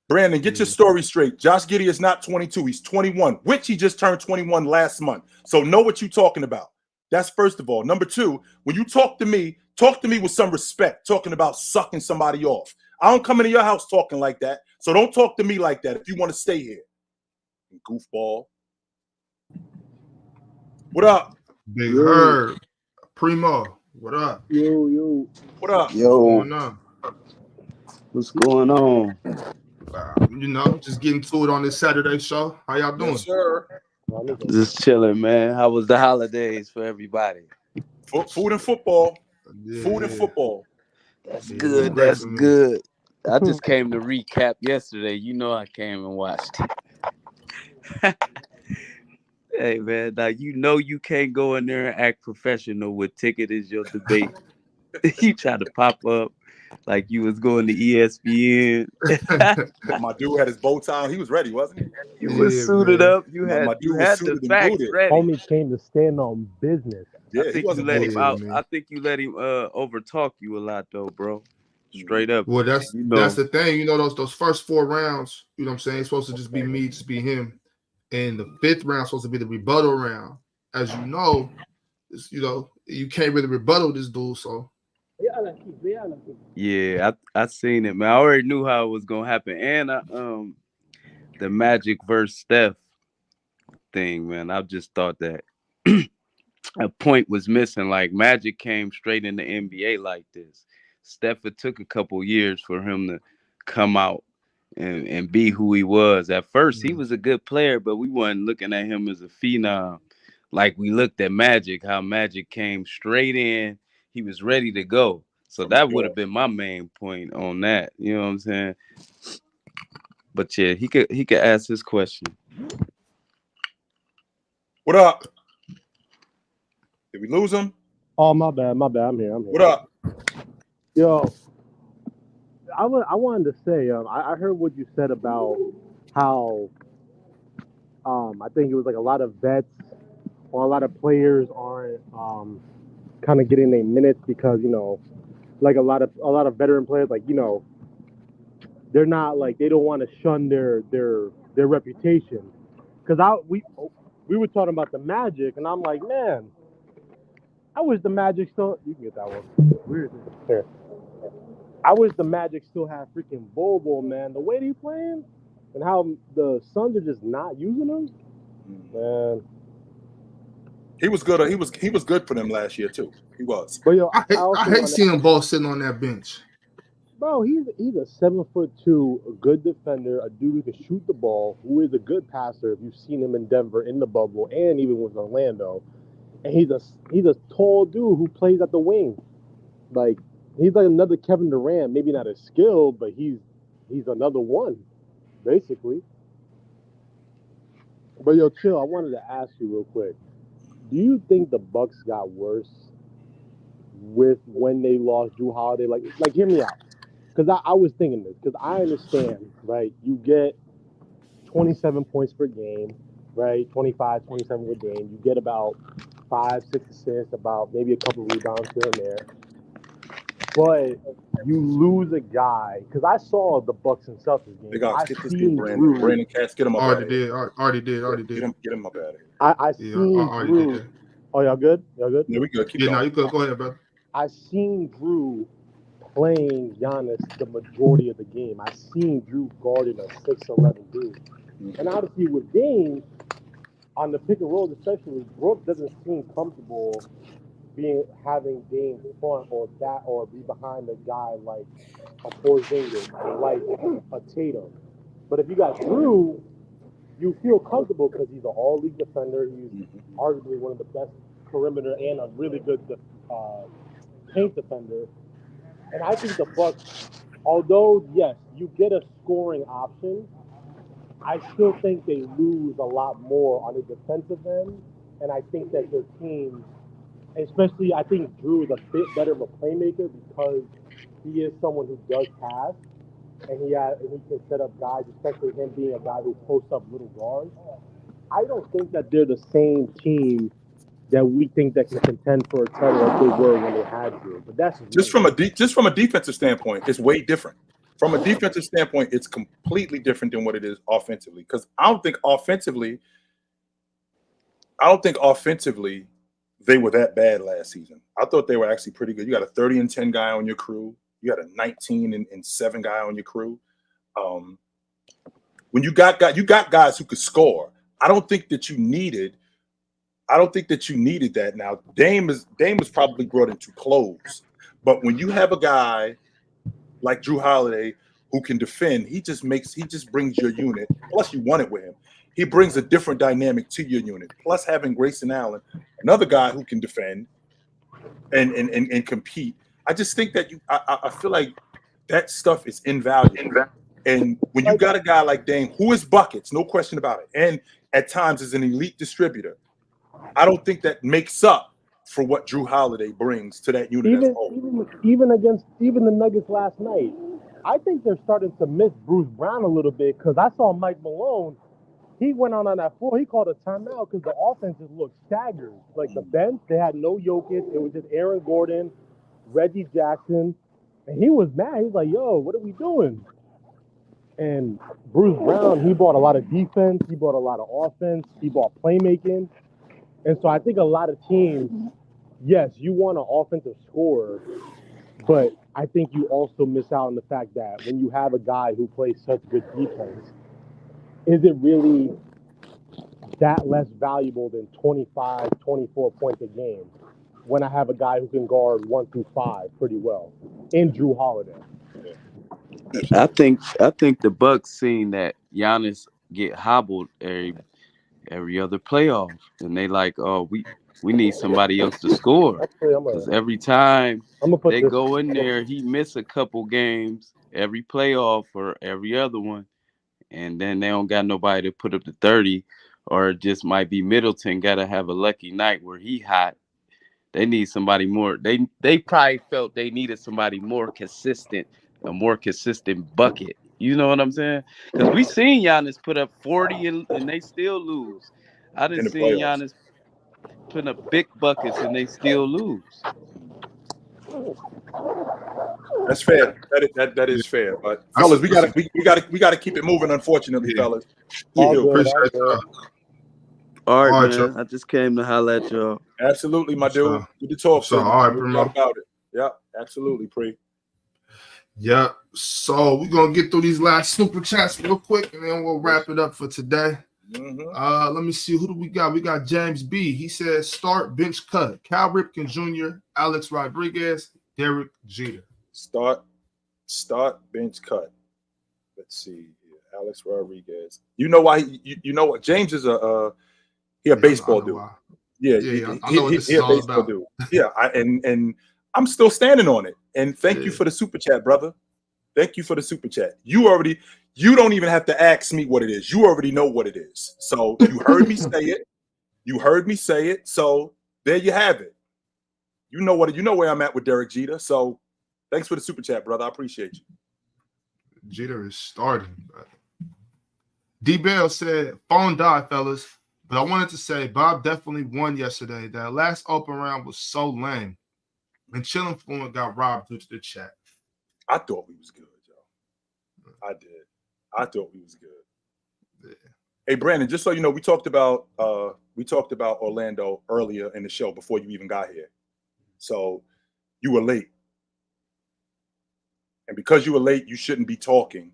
Brandon, get your story straight. Josh Giddey is not 22. He's 21, which he just turned 21 last month. So know what you're talking about. That's first of all. Number two, when you talk to me with some respect, talking about sucking somebody off. I don't come into your house talking like that. So don't talk to me like that if you want to stay here. Goofball. What up?
Big Herb. Primo. What up?
Yo.
What up?
Yo.
What's going on?
What's going on?
Just getting to it on this Saturday show. How y'all doing?
Yes, sir.
Just chilling, man. How was the holidays for everybody?
Food and football.
Yeah.
Food and football.
That's good. That's good. I just came to recap yesterday. You know I came and watched. Hey, man. Now, you can't go in there and act professional with Ticket is your debate. You try to pop up like you was going to ESPN.
My dude had his bow tie. He was ready, wasn't he?
You was suited up. You had the facts ready.
Homie came to stand on business.
Yeah,
I think you let him out. I think you let him overtalk you a lot, though, bro. Straight up.
Well, that's the thing. Those first 4 rounds, you know what I'm saying? It's supposed to just be me, just be him. And the 5th round is supposed to be the rebuttal round. As you know, you can't really rebuttal this dude, so.
Yeah, I seen it, man. I already knew how it was gonna happen, and the Magic versus Steph thing, man. I just thought that a point was missing. Like Magic came straight in the NBA like this. Steph, it took a couple years for him to come out and be who he was. At first, he was a good player, but we wasn't looking at him as a phenom like we looked at Magic. How Magic came straight in. He was ready to go. So that would have been my main point on that. You know what I'm saying? But yeah, he could ask his question.
What up? Did we lose him?
Oh, my bad. I'm here.
What up?
Yo, I wanted to say, I heard what you said about how I think it was like a lot of vets or a lot of players aren't kind of getting their minutes because like a lot of veteran players, like they're not like they don't want to shun their reputation. Because we were talking about the Magic, and I'm like, man, I wish the Magic still. You can get that one. Where is it? Here. I wish the Magic still had freaking Bobo, man. The way they playing and how the Suns are just not using him, man.
He was good. He was good for them last year too. He was.
But yo,
I hate seeing them both sitting on that bench.
Bro, he's a 7'2", a good defender, a dude who can shoot the ball, who is a good passer. If you've seen him in Denver in the bubble and even with Orlando, and he's a tall dude who plays at the wing. Like he's like another Kevin Durant, maybe not as skilled, but he's another one, basically. But yo, chill. I wanted to ask you real quick. Do you think the Bucks got worse with when they lost Jrue Holiday? Like hear me out. Because I was thinking this. Because I understand, right? You get 27 points per game, right? 25, 27 per game. You get about 5, 6 assists, about maybe a couple rebounds here and there. But you lose a guy. Because I saw the Bucks and Celtics game.
They got get this dude, Brandon Cass. Get him up.
Already did.
Get him up out of here.
I seen Jrue. Oh, y'all good?
Yeah, we good.
Keep going. No, you good. Go ahead, brother.
I seen Jrue playing Giannis the majority of the game. I seen Jrue guarding a 6'11" dude. And obviously with Dame, on the pick and roll especially, Brooke doesn't seem comfortable having Dame front or be behind a guy like a Porzingis or like a Tatum. But if you got Jrue, you feel comfortable because he's an all-league defender. He's arguably one of the best perimeter and a really good paint defender. And I think the Bucks, although yes, you get a scoring option, I still think they lose a lot more on the defensive end. And I think that their team, especially I think Jrue is a bit better of a playmaker because he is someone who does pass and he can set up guys, especially him being a guy who posts up little guards. I don't think that they're the same team that we think that can contend for a title as they were when they had to. But that's
just from a defensive standpoint, it's way different. From a defensive standpoint, it's completely different than what it is offensively. Because I don't think offensively they were that bad last season. I thought they were actually pretty good. You got a 30-10 guy on your crew. You got a 19-7 guy on your crew. When you got guys who could score, I don't think that you needed that. Now, Dame was probably brought in to close, but when you have a guy like Jrue Holiday who can defend, he just brings your unit. Plus, you won it with him. He brings a different dynamic to your unit. Plus, having Grayson Allen, another guy who can defend and compete. I just think that I feel like that stuff is invaluable. And when you got a guy like Dame, who is buckets, no question about it, and at times is an elite distributor, I don't think that makes up for what Jrue Holiday brings to that unit as a whole.
Even against the Nuggets last night, I think they're starting to miss Bruce Brown a little bit because I saw Mike Malone. He went on that floor. He called a timeout because the offense just looked staggered. Like the bench, they had no Jokic. It was just Aaron Gordon, Reggie Jackson, and he was mad. He's like, "Yo, what are we doing?" And Bruce Brown, he brought a lot of defense. He brought a lot of offense. He brought playmaking. And so I think a lot of teams, yes, you want an offensive scorer, but I think you also miss out on the fact that when you have a guy who plays such good defense, is it really that less valuable than 25, 24 points a game when I have a guy who can guard 1 through 5 pretty well in Jrue Holiday?
I think the Bucks seen that Giannis get hobbled every other playoff, and they like, oh, we need somebody else to score because every time they go in there, he miss a couple games every playoff or every other one, and then they don't got nobody to put up the 30, or it just might be Middleton got to have a lucky night where he hot. They need somebody more. They probably felt they needed somebody more consistent, a more consistent bucket. You know what I'm saying? Because we seen Giannis put up 40 and they still lose. I didn't see Giannis putting up big buckets and they still lose.
That's fair. That is fair. But fellas, we gotta keep it moving. Unfortunately, fellas.
Appreciate that.
All right, man. I just came to holler at y'all.
Absolutely, my dude. Good to talk to you.
All right, Primo.
About it. Yeah, absolutely, Pre.
Yeah. So we're gonna get through these last super chats real quick, and then we'll wrap it up for today. Let me see. Who do we got? We got James B. He says start bench cut. Cal Ripken Jr., Alex Rodriguez, Derek Jeter.
Start bench cut. Let's see here. Alex Rodriguez. You know why? You know what? James is a baseball dude. Yeah,
I know what this is all about.
Dude. Yeah, and I'm still standing on it. And thank you for the super chat, brother. Thank you for the super chat. You don't even have to ask me what it is. You already know what it is. So you heard me say it. You heard me say it. So there you have it. You know where I'm at with Derek Jeter. So thanks for the super chat, brother. I appreciate you.
Jeter is starting. D Bell said, phone died, fellas. But I wanted to say Bob definitely won yesterday. That last open round was so lame. And Chillin' Fluent got robbed due to the chat.
I thought we was good, yo. I did. I thought we was good. Yeah. Hey, Brandon, just so you know, we talked about Orlando earlier in the show before you even got here. So you were late. And because you were late, you shouldn't be talking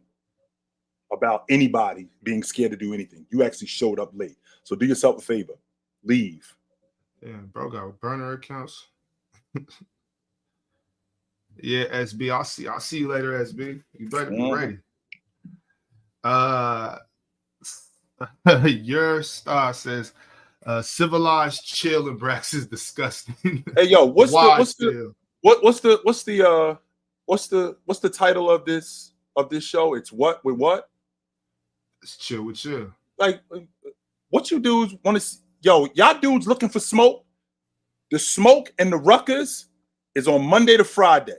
about anybody being scared to do anything. You actually showed up late. So do yourself a favor. Leave.
Yeah, bro got burner accounts. Yeah, SB. I'll see you later, SB. You better be ready. Your star says Civilized chill and Brax is disgusting.
Hey, yo, what's the title of this show? It's what with what?
It's chill with chill.
Like, what you dudes want to? Yo, y'all dudes looking for smoke? The smoke and the ruckus is on Monday to Friday.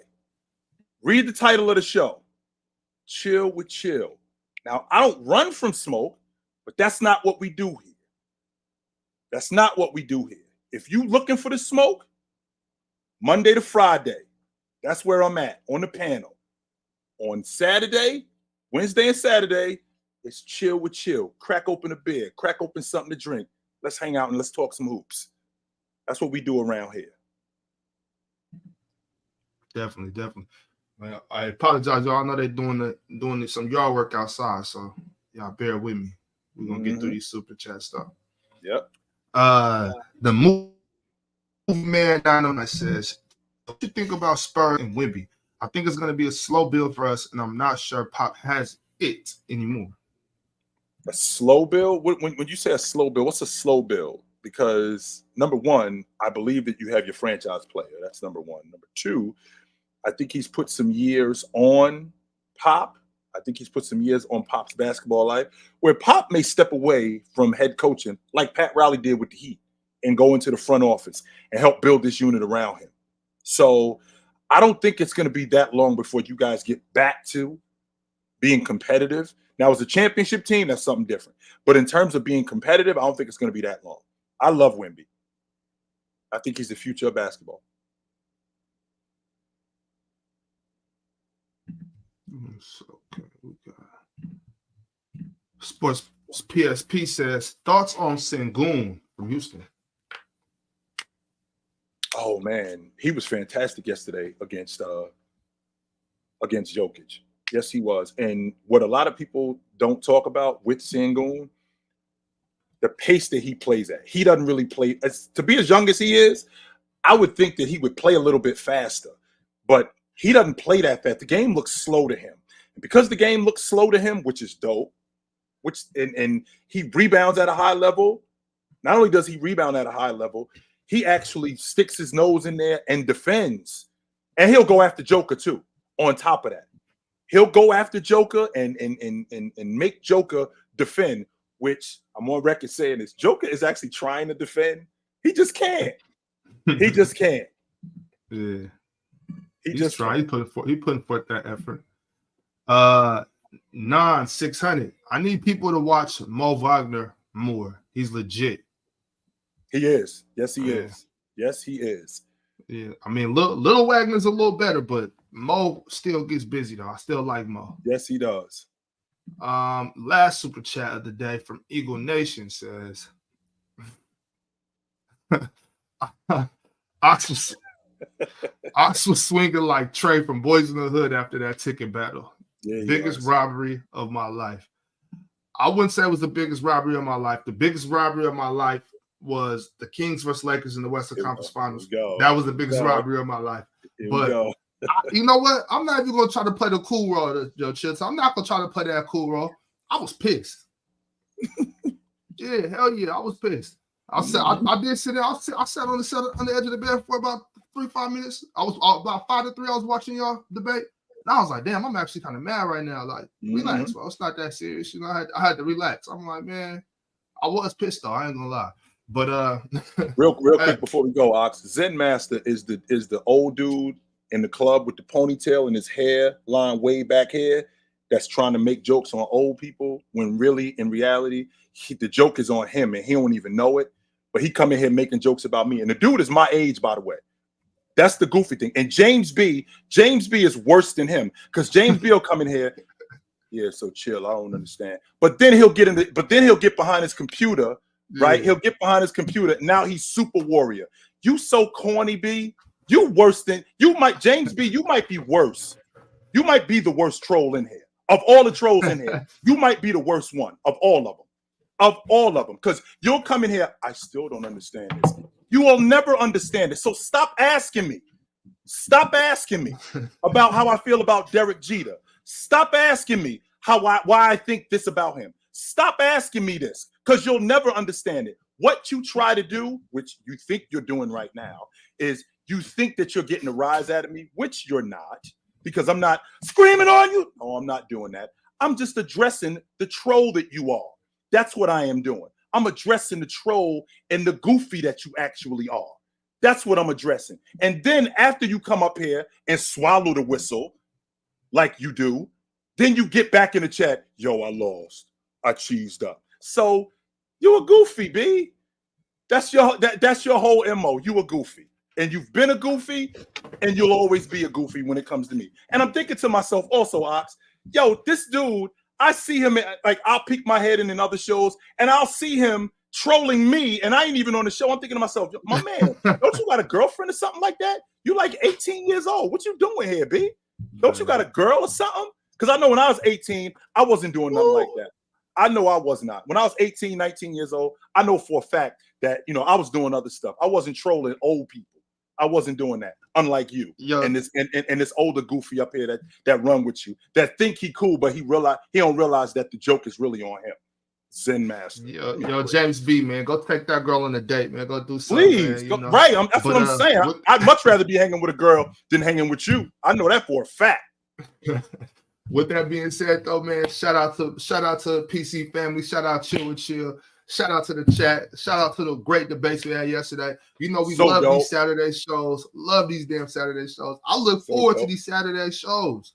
Read the title of the show. Chill with chill. Now, I don't run from smoke, but that's not what we do here. That's not what we do here. If you looking for the smoke, Monday to Friday, that's where I'm at on the panel. On Saturday, Wednesday and Saturday, it's chill with chill. Crack open a beer, crack open something to drink. Let's hang out and let's talk some hoops. That's what we do around here.
Definitely. I apologize, y'all. I know they're doing some yard work outside, so y'all bear with me. We're gonna get through these super chat stuff.
Yep.
The movie man down on that says, what you think about Spurs and Wemby? I think it's gonna be a slow build for us, and I'm not sure Pop has it anymore.
A slow build? When you say a slow build, what's a slow build? Because number one, I believe that you have your franchise player. That's number one. Number two, I think he's put some years on Pop. I think he's put some years on Pop's basketball life, where Pop may step away from head coaching like Pat Riley did with the Heat and go into the front office and help build this unit around him. So I don't think it's going to be that long before you guys get back to being competitive. Now, as a championship team, that's something different. But in terms of being competitive, I don't think it's going to be that long. I love Wemby. I think he's the future of basketball.
Okay, we got Sports PSP says, thoughts on Sengun from Houston?
Oh man, he was fantastic yesterday against Jokic. Yes, he was. And what a lot of people don't talk about with Sengun, the pace that he plays at. He doesn't really play to be as young as he is. I would think that he would play a little bit faster, but he doesn't play that fast. The game looks slow to him. And because the game looks slow to him, which is dope, and he rebounds at a high level. Not only does he rebound at a high level, he actually sticks his nose in there and defends. And he'll go after Joker too, on top of that. He'll go after Joker and make Joker defend, which I'm on record saying this. Joker is actually trying to defend. He just can't. He just can't.
Yeah.
He's
just trying. He putting forth that effort. 600. I need people to watch Mo Wagner more. He's legit.
He is. Yes, he is. Yes, he is.
Yeah. I mean, little Wagner's a little better, but Mo still gets busy though. I still like Mo.
Yes, he does.
Last super chat of the day from Eagle Nation says, Ox was swinging like Trey from Boys in the Hood after that ticket battle.
Yeah,
biggest robbery of my life. I wouldn't say it was the biggest robbery of my life. The biggest robbery of my life was the Kings versus Lakers in the Western Conference Finals. That was the biggest robbery of my life. But you know what? I'm not even going to try to play the cool role, Joe Chills. I'm not going to try to play that cool role. I was pissed. Yeah, hell yeah, I was pissed. I did sit there. I sat on the edge of the bed for about 3-5 minutes. I was about 5 to 3. I was watching y'all debate. And I was like, damn, I'm actually kind of mad right now. Like, relax, bro. It's not that serious. You know, I had to relax. I'm like, man, I was pissed though. I ain't gonna lie. But
real quick before we go, Ox, Zen Master is the old dude in the club with the ponytail and his hair line way back here that's trying to make jokes on old people when really in reality the joke is on him and he don't even know it. But he come in here making jokes about me. And the dude is my age, by the way. That's the goofy thing. And James B is worse than him because James B will come in here. Yeah, so chill. I don't understand. But then he'll get behind his computer, right? Yeah. He'll get behind his computer. Now he's super warrior. You so corny, B. You worse than James B, you might be worse. You might be the worst troll in here. Of all the trolls in here, you might be the worst one of all of them. Of all of them. Because you'll come in here, I still don't understand this. You will never understand it. So stop asking me. Stop asking me about how I feel about Derek Jeter. Stop asking me why I think this about him. Stop asking me this because you'll never understand it. what you try to do, which you think you're doing right now, is you think that you're getting a rise out of me, which you're not, because I'm not screaming on you. No, I'm not doing that. I'm just addressing the troll that you are. That's what I am doing. I'm addressing the troll and the goofy that you actually are. That's what I'm addressing. And then after you come up here and swallow the whistle like you do, then you get back in the chat. Yo, I lost. I cheesed up. So you a goofy, B. That's your whole MO. You a goofy. And you've been a goofy, and you'll always be a goofy when it comes to me. And I'm thinking to myself also, Ox, yo, this dude, I see him, like, I'll peek my head in other shows, and I'll see him trolling me, and I ain't even on the show. I'm thinking to myself, my man, don't you got a girlfriend or something like that? You like 18 years old. What you doing here, B? Don't you got a girl or something? Because I know when I was 18, I wasn't doing nothing like that. I know I was not. When I was 18, 19 years old, I know for a fact that, you know, I was doing other stuff. I wasn't trolling old people. I wasn't doing that, unlike you. And this older goofy up here that run with you, that think he cool, but he don't realize that the joke is really on him. Zen master.
Yo, James B, man, go take that girl on a date, man. Go do something.
Please,
man,
right. That's what I'm saying. I'd much rather be hanging with a girl than hanging with you. I know that for a fact.
With that being said, though, man, shout out to PC family. Shout out Chill with Chill. Shout out to the chat. Shout out to the great debates we had yesterday. You know, we love these Saturday shows. Love these damn Saturday shows. I look forward to these Saturday shows.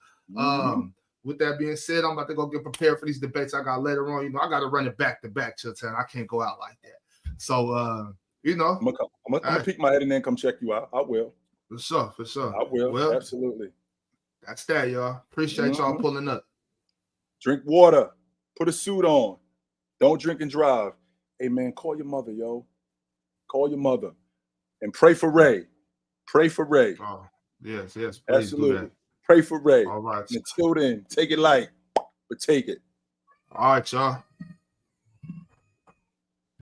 With that being said, I'm about to go get prepared for these debates I got later on. You know, I got to run it back to back till 10. I can't go out like that. So, you know.
I'm going to peek my head and then come check you out. I will.
For sure.
I will. Well, absolutely.
That's that, y'all. Appreciate y'all pulling up.
Drink water. Put a suit on. Don't drink and drive. Hey, man, call your mother, yo. Call your mother. And pray for Ray. Pray for Ray.
Oh, yes. Please
absolutely.
Do that.
Pray for Ray.
All right.
And until then, take it light, but take it.
All right, y'all.